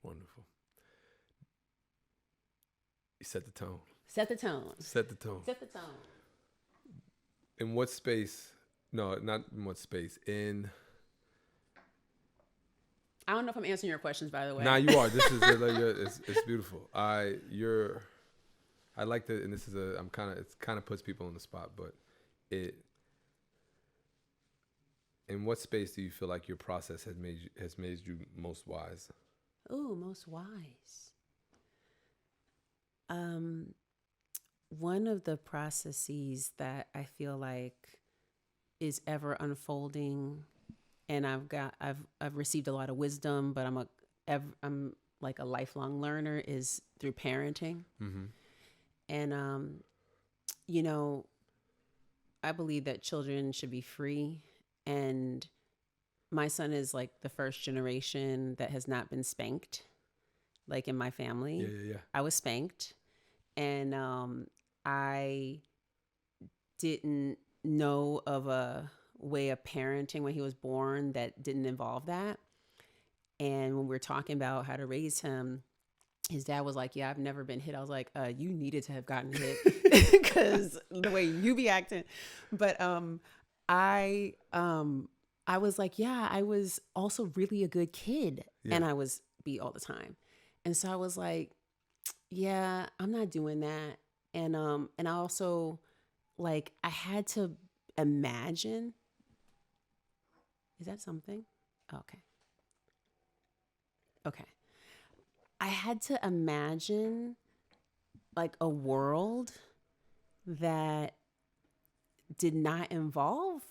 Wonderful. You set the tone. Set the tone. Set the tone. Set the tone. In what space? No, not in what space. I don't know if I'm answering your questions, by the way. Nah, you are. This is it's beautiful. I like that, and this is it kind of puts people on the spot, but in what space do you feel like your process has made you most wise? Ooh, most wise. One of the processes that I feel like is ever unfolding, and I've received a lot of wisdom, but I'm like a lifelong learner, is through parenting. Mm-hmm. And I believe that children should be free, and my son is like the first generation that has not been spanked. Like in my family, I was spanked, and I didn't know of a way of parenting when he was born that didn't involve that. And when we're talking about how to raise him, his dad was like, yeah, I've never been hit. I was like, you needed to have gotten hit because the way you be acting. But I was like, yeah, I was also really a good kid, Yeah. and I was beat all the time. And so I was like, yeah, I'm not doing that. And I also, like, I had to imagine. Is that something? Okay. Okay. I had to imagine like a world that did not involve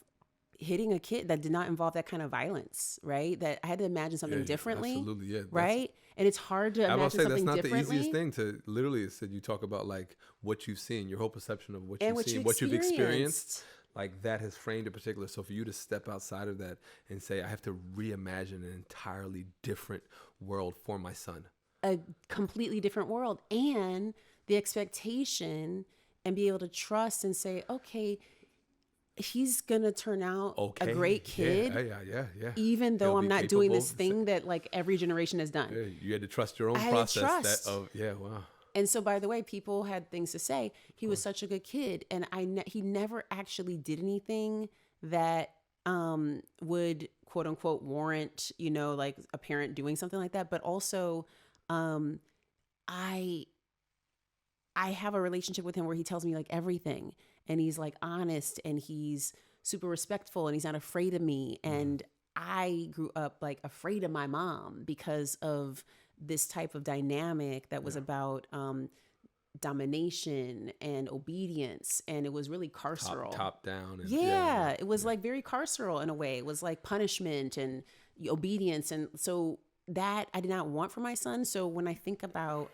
hitting a kid, that did not involve that kind of violence, right? That I had to imagine something differently. Absolutely, yeah. Right? And it's hard to I will imagine say that's something not differently. the easiest thing to literally. It said you talk about like what you've seen, your whole perception of what And you've what seen, you what you've experienced. experienced. Like that has framed a particular. So for you to step outside of that and say, I have to reimagine an entirely different world for my son. A completely different world, and the expectation, and be able to trust and say, okay, he's gonna turn out a great kid. Yeah. Even though He'll I'm be not doing capable. this thing that like every generation has done. Yeah, you had to trust your own I had to process. trust. Wow. And so, by the way, people had things to say. He was such a good kid, and he never actually did anything that would quote unquote warrant, like a parent doing something like that. But also, I have a relationship with him where he tells me like everything, and he's like honest, and he's super respectful, and he's not afraid of me. And I grew up like afraid of my mom because of this type of dynamic that was about domination and obedience, and it was really carceral. Top down. And, it was like very carceral in a way. It was like punishment and obedience, and so that I did not want for my son. So when I think about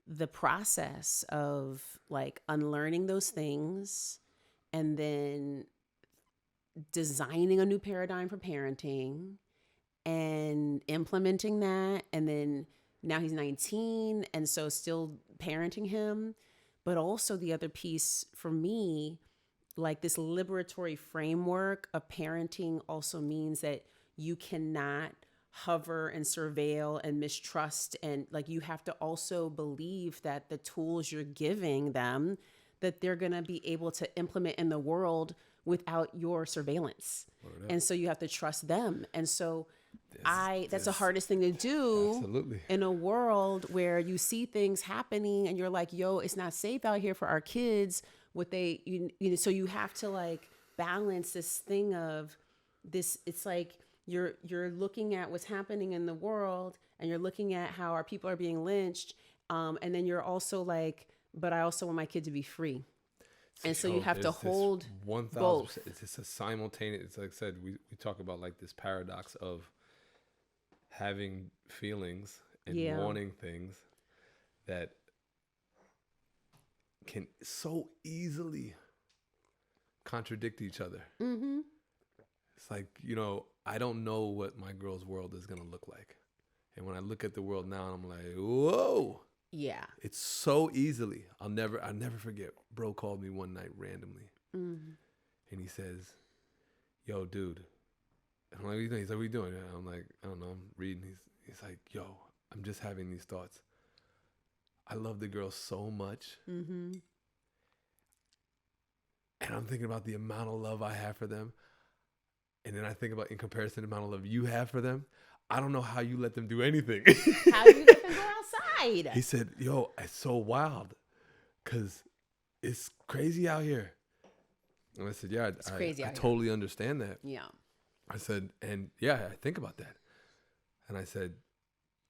the process of like unlearning those things and then designing a new paradigm for parenting and implementing that, and then now he's 19, and so still parenting him. But also the other piece for me, like this liberatory framework of parenting also means that you cannot hover and surveil and mistrust, and like you have to also believe that the tools you're giving them, that they're going to be able to implement in the world without your surveillance. And so you have to trust them. And so that's the hardest thing to do. Absolutely. In a world where you see things happening and you're like, yo, it's not safe out here for our kids. So you have to like balance this thing of this. It's like you're looking at what's happening in the world, and you're looking at how our people are being lynched. And then you're also like, but I also want my kid to be free. And so you have to hold 1,000%. It's just a simultaneous. It's like I said, we talk about like this paradox of having feelings and wanting things that can so easily contradict each other. Mm-hmm. It's like, I don't know what my girl's world is going to look like. And when I look at the world now, I'm like, whoa. Yeah. It's so easily. I'll never forget. Bro called me one night randomly. Mm-hmm. And he says, yo, dude. And I'm like, what do you think? He's like, what are you doing? And I'm like, I don't know. I'm reading. He's like, yo, I'm just having these thoughts. I love the girl so much. Mm-hmm. And I'm thinking about the amount of love I have for them. And then I think about, in comparison to the amount of love you have for them, I don't know how you let them do anything. How do you let them go outside? He said, yo, it's so wild because it's crazy out here. And I said, yeah, it's crazy I totally understand that. Yeah. I said, and yeah, I think about that. And I said,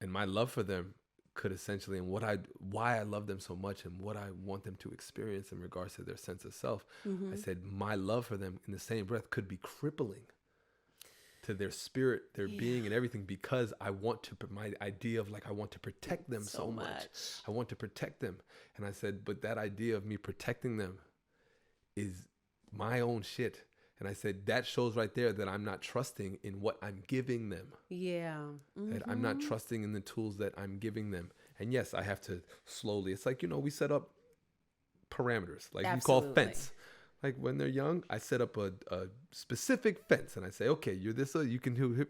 and my love for them could essentially, and why I love them so much and what I want them to experience in regards to their sense of self. Mm-hmm. I said, my love for them in the same breath could be crippling to their spirit, their being, and everything, because I want to, my idea of like, I want to protect them so much. I want to protect them. And I said, but that idea of me protecting them is my own shit. And I said, that shows right there that I'm not trusting in what I'm giving them. Yeah. Mm-hmm. That I'm not trusting in the tools that I'm giving them. And yes, I have to slowly, it's like, we set up parameters, like you call fence. Like when they're young, I set up a specific fence and I say, okay, you're this, you can hear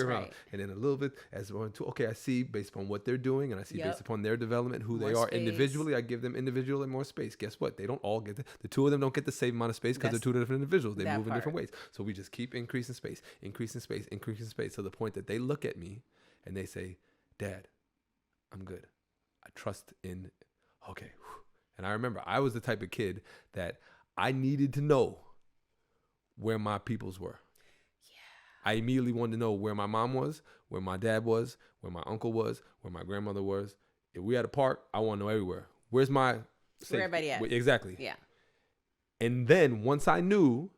around. right. And then a little bit as one, two, okay, I see based upon what they're doing and I see Yep. based upon their development, who More they are space. individually. I give them individually more space. Guess what? They don't all get the two of them don't get the same amount of space because they're That's two different individuals. They that move in different part. ways. So we just keep increasing space to the point that they look at me and they say, Dad, I'm good. I trust in, okay. And I remember I was the type of kid that I needed to know where my peoples were. Yeah. I immediately wanted to know where my mom was, where my dad was, where my uncle was, where my grandmother was. If we had a park, I want to know everywhere. Where's my safe? Where everybody at? Exactly. Yeah. And then once I knew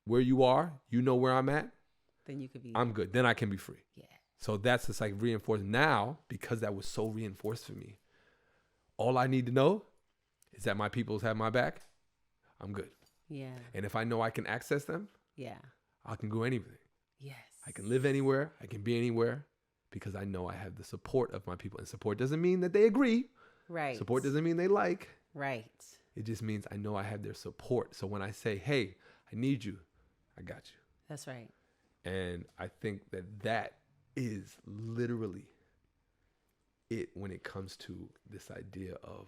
where you are, you know where I'm at, Then you could be. I'm good. Then I can be free. Yeah. So that's just like reinforced. Now, because that was so reinforced for me, all I need to know is that my peoples have my back. I'm good. Yeah. And if I know I can access them, Yeah. I can go anywhere. Yes. I can live anywhere. I can be anywhere because I know I have the support of my people. And support doesn't mean that they agree. Right. Support doesn't mean they like. Right. It just means I know I have their support. So when I say, hey, I need you, I got you. That's right. And I think that is literally it when it comes to this idea of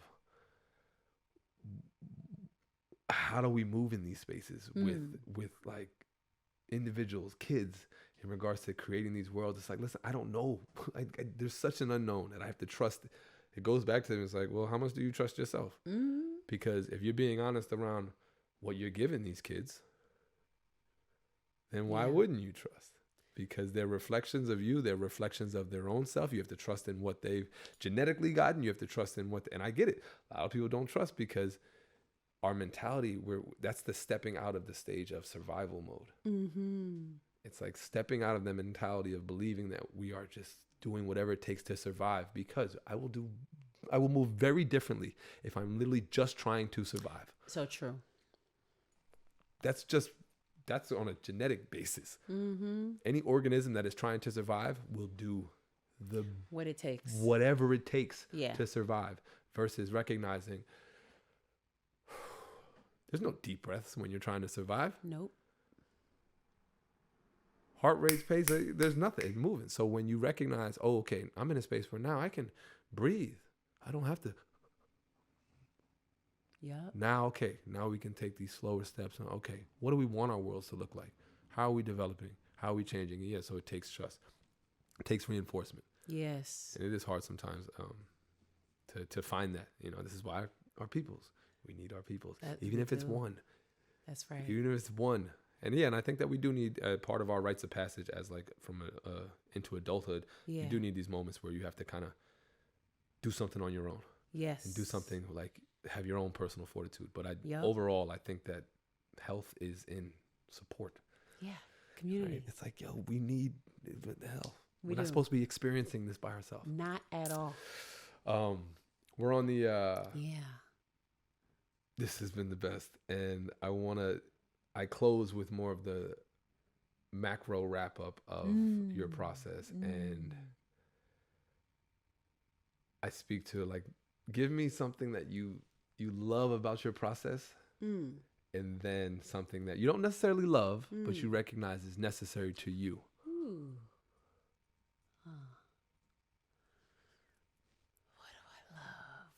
how do we move in these spaces with like individuals, kids, in regards to creating these worlds. It's like, listen, I don't know. There's such an unknown that I have to trust. It goes back to them. It's like, well, how much do you trust yourself? Mm-hmm. Because if you're being honest around what you're giving these kids, then why wouldn't you trust? Because they're reflections of you. They're reflections of their own self. You have to trust in what they've genetically gotten. You have to trust in and I get it. A lot of people don't trust because our mentality, that's the stepping out of the stage of survival mode. Mm-hmm. It's like stepping out of the mentality of believing that we are just doing whatever it takes to survive, because I will move very differently if I'm literally just trying to survive. So true. That's on a genetic basis. Mm-hmm. Any organism that is trying to survive will do what it takes, whatever it takes Yeah. to survive, versus recognizing there's no deep breaths when you're trying to survive. Nope. Heart rate, pace, there's nothing. It's moving. So when you recognize, oh, okay, I'm in a space where now I can breathe. I don't have to. Yep. Now we can take these slower steps. Okay, what do we want our worlds to look like? How are we developing? How are we changing? Yeah, so it takes trust. It takes reinforcement. Yes. And it is hard sometimes to find that. This is why our peoples. We need our peoples. Even if it's one. That's right. Even if it's one. And I think that we do need part of our rites of passage as like from into adulthood. Yeah. You do need these moments where you have to kind of do something on your own. Yes. And do something like have your own personal fortitude. But Yep. Overall, I think that health is in support. Yeah. Community. Right? It's like, yo, we need, what the hell? We're do. not supposed to be experiencing this by ourselves. Not at all. We're on the, Yeah. this has been the best. And I close with more of the macro wrap up of your process. And I speak to like, give me something that you love about your process, and then something that you don't necessarily love, but you recognize is necessary to you. Ooh. Huh. What do I love?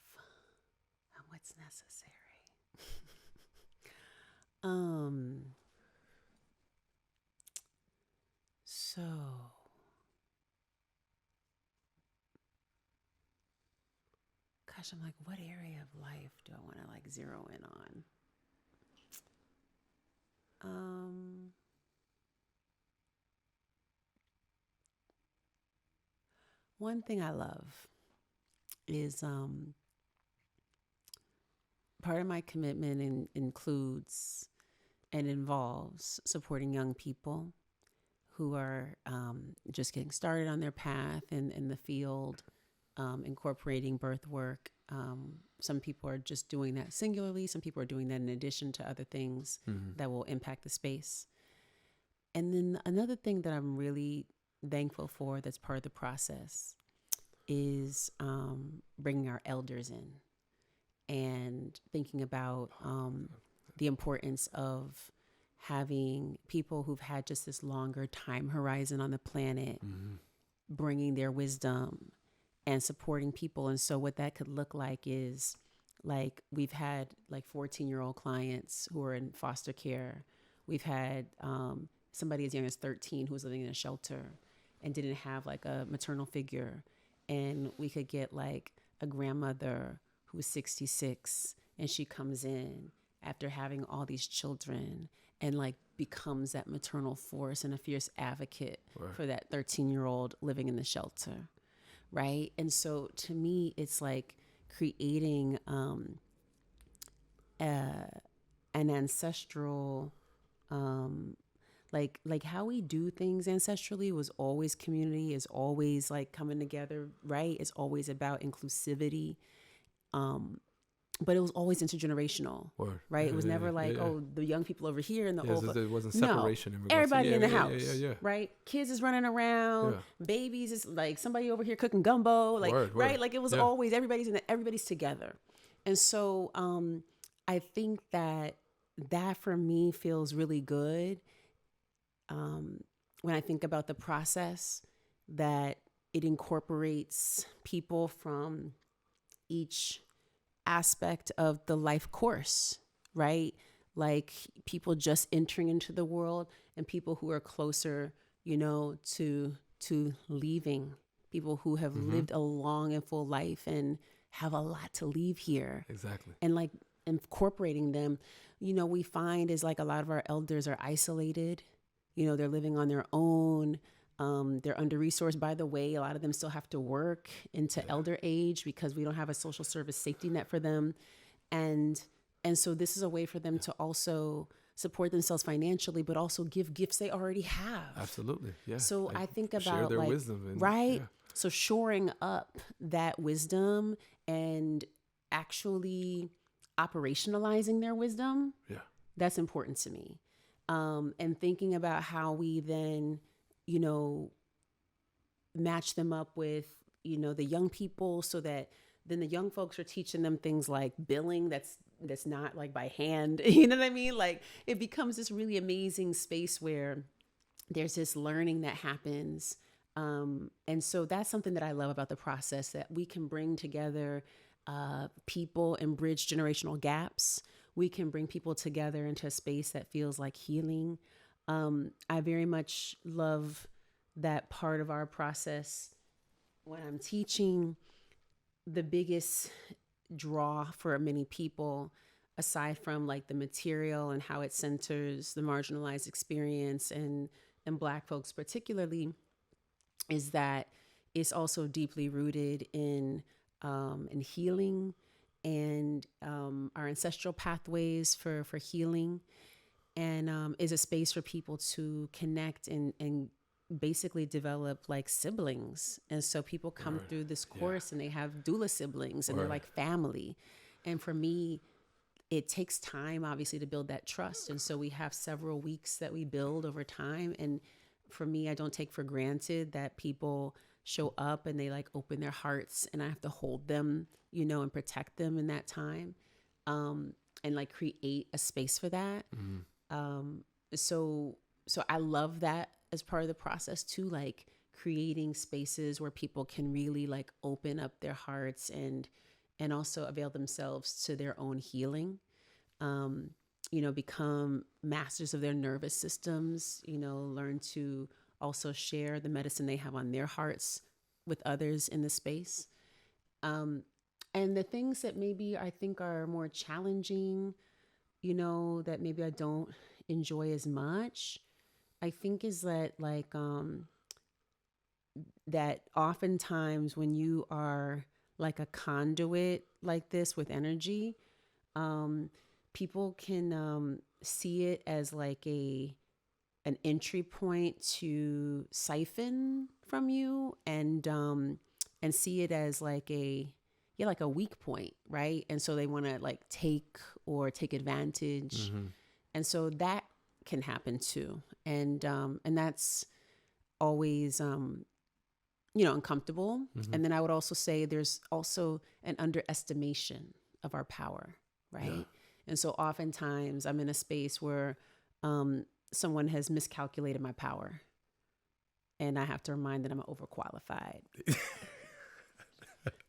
And what's necessary? So gosh, I'm like, what area of life do I want to like zero in on? One thing I love is part of my commitment includes and involves supporting young people who are just getting started on their path in the field, incorporating birth work. Some people are just doing that singularly. Some people are doing that in addition to other things that will impact the space. And then another thing that I'm really thankful for that's part of the process is bringing our elders in and thinking about the importance of having people who've had just this longer time horizon on the planet, bringing their wisdom and supporting people. And so what that could look like is, like, we've had like 14-year-old clients who are in foster care. We've had somebody as young as 13 who was living in a shelter and didn't have like a maternal figure. And we could get like a grandmother who's 66, and she comes in after having all these children and like becomes that maternal force and a fierce advocate for that 13-year-old living in the shelter, right? And so to me, it's like creating an ancestral, like how we do things ancestrally was always community, is always like coming together, right? It's always about inclusivity. But it was always intergenerational, right? It was never like, oh, the young people over here and the old. There wasn't separation. No, everybody in the house, right? Kids is running around. Babies is like somebody over here cooking gumbo, like right? Like it was always everybody's together. And so I think that for me feels really good when I think about the process, that it incorporates people from each aspect of the life course, right? Like people just entering into the world and people who are closer, to leaving, people who have lived a long and full life and have a lot to leave here. Exactly. And like incorporating them, we find is like a lot of our elders are isolated, they're living on their own. They're under-resourced. By the way, a lot of them still have to work into elder age because we don't have a social service safety net for them. And so this is a way for them to also support themselves financially, but also give gifts they already have. Absolutely, yeah. So I think about share their like, wisdom. Right? Yeah. So shoring up that wisdom and actually operationalizing their wisdom, that's important to me. And thinking about how we then match them up with, the young people, so that then the young folks are teaching them things like billing that's not like by hand, you know what I mean? Like it becomes this really amazing space where there's this learning that happens. And so that's something that I love about the process, that we can bring together people and bridge generational gaps. We can bring people together into a space that feels like healing. I very much love that part of our process when I'm teaching. The biggest draw for many people, aside from like the material and how it centers the marginalized experience and Black folks particularly, is that it's also deeply rooted in healing and our ancestral pathways for healing. And is a space for people to connect and basically develop like siblings. And so people come through this course and they have doula siblings and they're like family. And for me, it takes time, obviously, to build that trust. And so we have several weeks that we build over time. And for me, I don't take for granted that people show up and they like open their hearts, and I have to hold them, and protect them in that time, and like create a space for that. So I love that as part of the process too, like creating spaces where people can really like open up their hearts and also avail themselves to their own healing, become masters of their nervous systems, learn to also share the medicine they have on their hearts with others in the space. And the things that maybe I think are more challenging, that maybe I don't enjoy as much, I think is that like, that oftentimes when you are like a conduit like this with energy, people can see it as like an entry point to siphon from you, and see it as like a weak point, right? And so they want to like take advantage. And so that can happen too. And that's always, uncomfortable. And then I would also say there's also an underestimation of our power, right? And so oftentimes I'm in a space where someone has miscalculated my power. And I have to remind them I'm overqualified.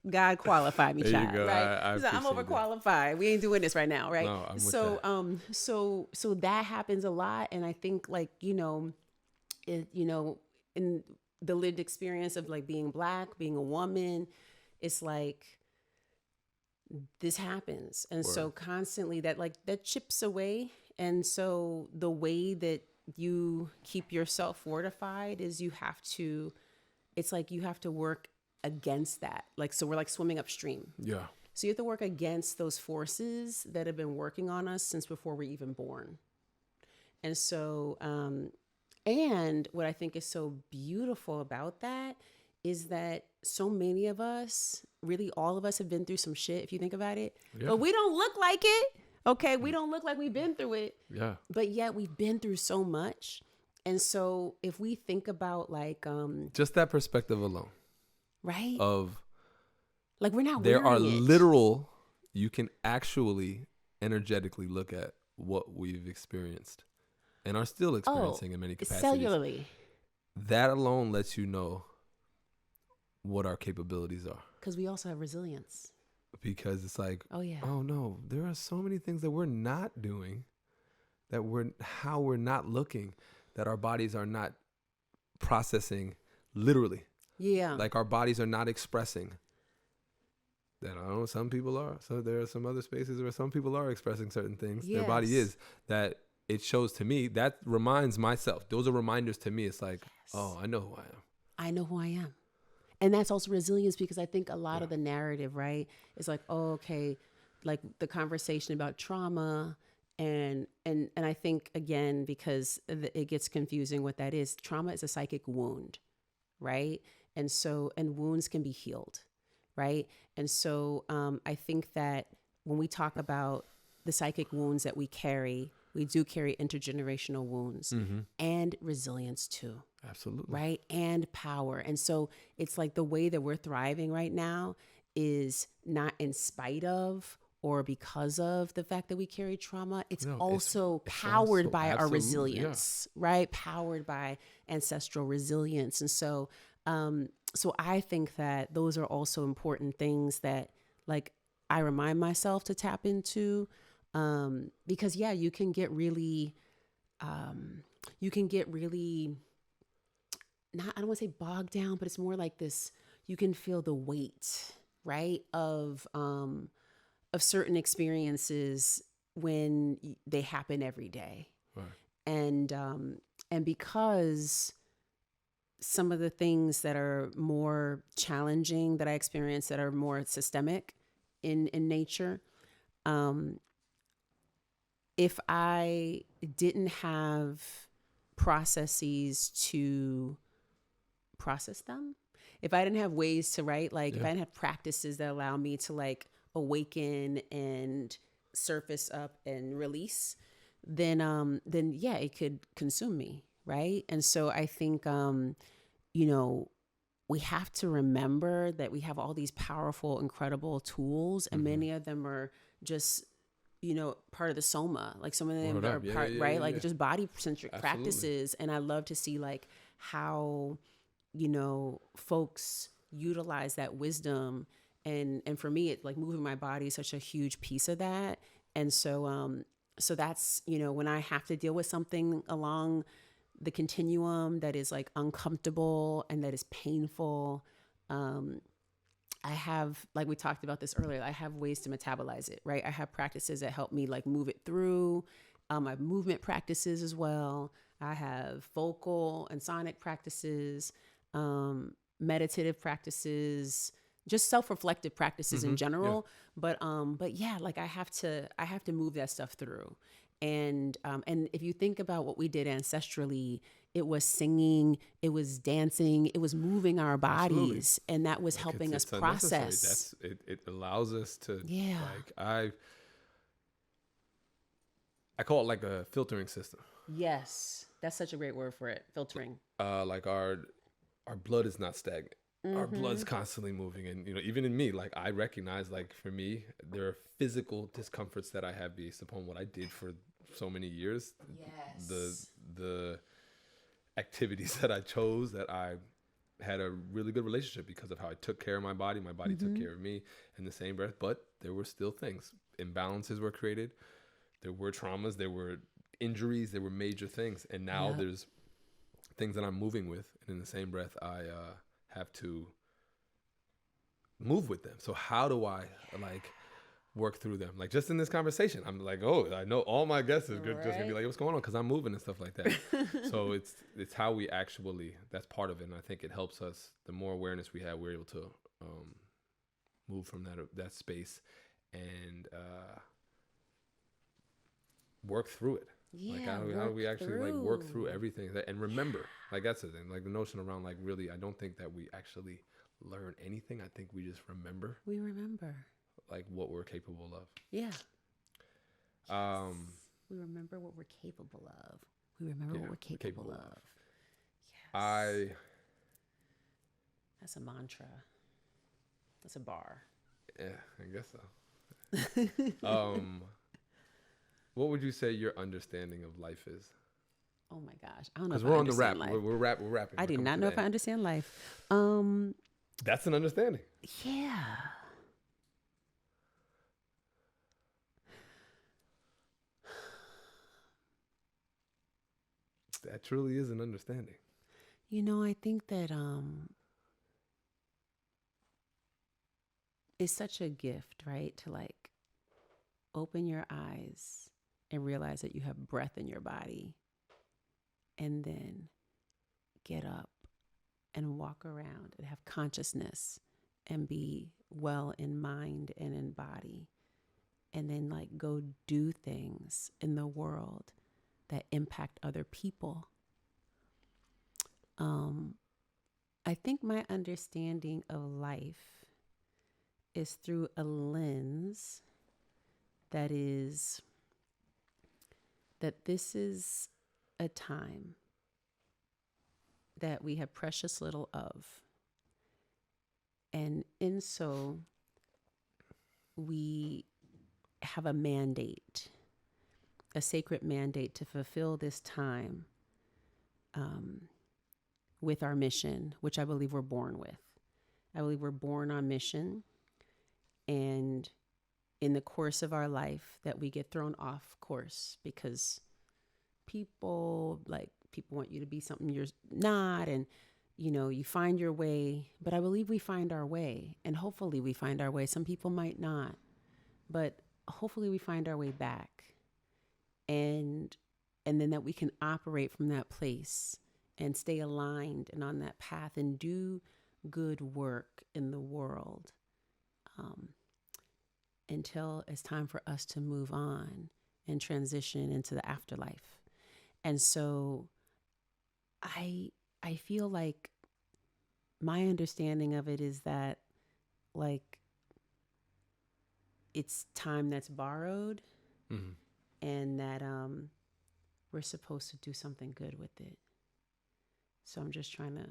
God qualified me, There you child, go. right? I He's like, I'm appreciate that. overqualified. We ain't doing this right now, right? No, I'm with So, that. so that happens a lot, and I think, like, in the lived experience of like being Black, being a woman, it's like this happens, and Word. so constantly that chips away, and so the way that you keep yourself fortified is it's like you have to work against that. Like, so we're like swimming upstream. Yeah. So you have to work against those forces that have been working on us since before we're even born. And so, and what I think is so beautiful about that is that so many of us, really all of us, have been through some shit, if you think about it. Yeah. But we don't look like it. Okay, we don't look like we've been through it. Yeah. But yet we've been through so much. And so if we think about like just that perspective alone. Right? Of like we're not there are wearing it. literal, you can actually energetically look at what we've experienced and are still experiencing in many capacities. Cellularly. That alone lets you know what our capabilities are. Because we also have resilience. Because it's like, oh yeah, oh no, there are so many things that we're not doing, that we're not looking, that our bodies are not processing literally. Yeah. Like our bodies are not expressing. That I don't know, some people are. So there are some other spaces where some people are expressing certain things. Yes. Their body is. That it shows to me, that reminds myself. Those are reminders to me. It's like, yes. Oh, I know who I am. I know who I am. And that's also resilience, because I think a lot of the narrative, right, is like, oh, okay, like the conversation about trauma. And I think, again, because it gets confusing what that is. Trauma is a psychic wound, right? And so, and wounds can be healed, right? And so I think that when we talk about the psychic wounds that we do carry intergenerational wounds and resilience too. Absolutely. Right? And power. And so it's like the way that we're thriving right now is not in spite of or because of the fact that we carry trauma. It's also powered by our resilience, right? Powered by ancestral resilience. And so, so I think that those are also important things that like I remind myself to tap into, because you can get really, not, I don't want to say bogged down, but it's more like this, you can feel the weight, right? Of certain experiences when they happen every day. Right. And because some of the things that are more challenging that I experience that are more systemic in nature, if I didn't have processes to process them, if I didn't have ways to if I didn't have practices that allow me to like awaken and surface up and release, then it could consume me, right? And so I think we have to remember that we have all these powerful, incredible tools, and many of them are just part of the soma. Like some of them are part, right? Like just body centric practices. And I love to see like how folks utilize that wisdom, and for me, it like moving my body is such a huge piece of that. And so so that's when I have to deal with something along the continuum that is like uncomfortable and that is painful, I have, like we talked about this earlier, I have ways to metabolize it, right? I have practices that help me like move it through. I have movement practices as well. I have vocal and sonic practices, meditative practices, just self-reflective practices in general. Yeah. But yeah, like I have to move that stuff through. And if you think about what we did ancestrally, it was singing, it was dancing, it was moving our bodies. Absolutely. And that was helping us process. It allows us to, yeah. Like I call it like a filtering system. Yes. That's such a great word for it. Filtering. Like our blood is not stagnant. our blood's constantly moving. And, even in me, like I recognize, like for me, there are physical discomforts that I have based upon what I did for so many years. Yes. The activities that I chose, that I had a really good relationship because of how I took care of my body. My body took care of me in the same breath, but there were still things. Imbalances were created. There were traumas, there were injuries, there were major things. And now there's things that I'm moving with. And in the same breath, I have to move with them. So how do I like work through them? Like just in this conversation, I'm like, oh, I know all my guests is just gonna be like, what's going on? Because I'm moving and stuff like that. So it's how we actually, that's part of it. And I think it helps us. The more awareness we have, we're able to move from that space and work through it. Like how do we actually like work through everything and remember? Like that's the thing. Like the notion around like really, I don't think that we actually learn anything. I think we just remember. We remember. Like what we're capable of. Yeah. We remember what we're capable of. We remember what we're capable of. Yes. That's a mantra. That's a bar. Yeah, I guess so. What would you say your understanding of life is? Oh my gosh, I don't know. Because we're on the wrap. We're wrapping. I do not know if I understand life. That's an understanding. Yeah. That truly is an understanding. I think that it's such a gift, right? To like open your eyes and realize that you have breath in your body, and then get up and walk around and have consciousness and be well in mind and in body, and then like go do things in the world that impact other people. I think my understanding of life is through a lens that is that this is a time that we have precious little of. And in so, we have a mandate, a sacred mandate to fulfill this time with our mission, which I believe we're born with. I believe we're born on mission, and in the course of our life that we get thrown off course because people want you to be something you're not, and you find your way. But I believe we find our way, and hopefully we find our way. Some people might not, but hopefully we find our way back, and then that we can operate from that place and stay aligned and on that path and do good work in the world until it's time for us to move on and transition into the afterlife. And so I feel like my understanding of it is that like it's time that's borrowed, and that we're supposed to do something good with it. So I'm just trying to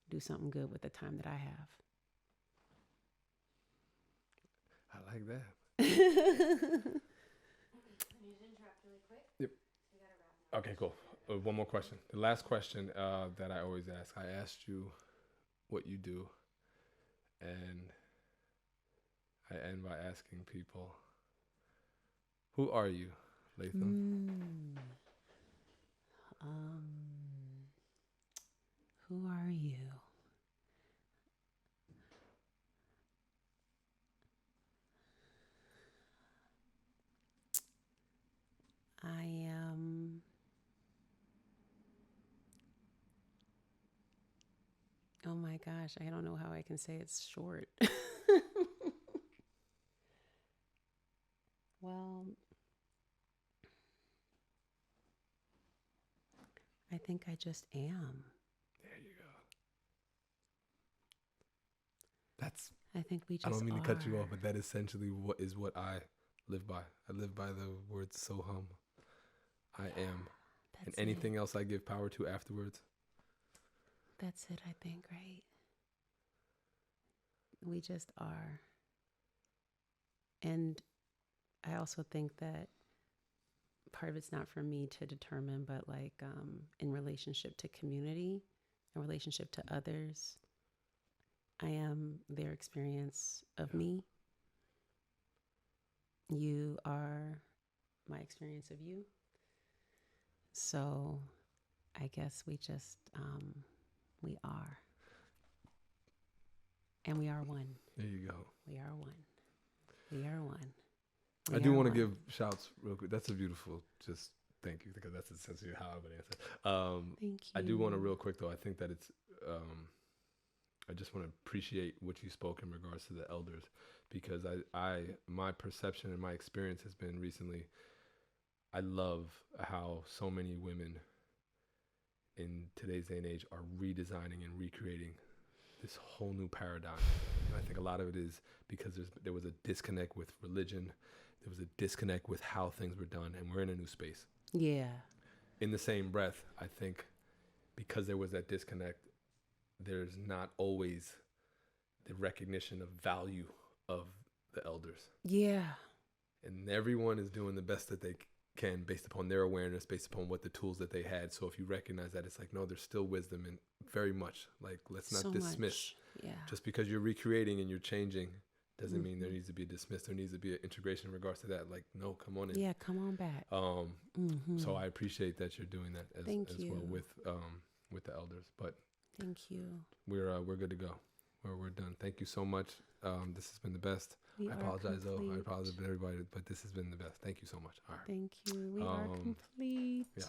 do something good with the time that I have. I like that. Can you interrupt really quick? Yep. We gotta wrap now. Okay, cool. One more question. The last question that I always ask. I asked you what you do, and I end by asking people, who are you, Latham? Who are you? I am oh my gosh, I don't know how I can say it's short. Well, I think I just am. There you go. That's. I think we just I don't mean are. to cut you off, but that essentially what I live by. I live by the word soham. I am. And anything else I give power to afterwards. That's it, I think, right? We just are. And I also think that part of it's not for me to determine, but like in relationship to community, in relationship to others, I am their experience of me. You are my experience of you. So I guess we just, we are. And we are one. There you go. We are one. We are one. I do want to give shouts real quick. That's a beautiful, just thank you, because that's essentially how I would answer. Thank you. I do want to real quick though. I think that it's, I just want to appreciate what you spoke in regards to the elders, because my perception and my experience has been recently, I love how so many women in today's day and age are redesigning and recreating this whole new paradigm. And I think a lot of it is because there was a disconnect with religion. There was a disconnect with how things were done, and we're in a new space. Yeah. In the same breath, I think because there was that disconnect, there's not always the recognition of value of the elders. Yeah. And everyone is doing the best that they can based upon their awareness, based upon what the tools that they had. So if you recognize that, it's like, no, there's still wisdom, and very much like, let's not dismiss. Yeah. Just because you're recreating and you're changing doesn't mean there needs to be a dismiss. There needs to be an integration in regards to that. Like, no, come on in. Yeah, come on back. So I appreciate that you're doing that as well with the elders. But thank you. We're good to go. We're done. Thank you so much. This has been the best. I apologize though. I apologize to everybody, but this has been the best. Thank you so much. All right. Thank you. We are complete. Yeah.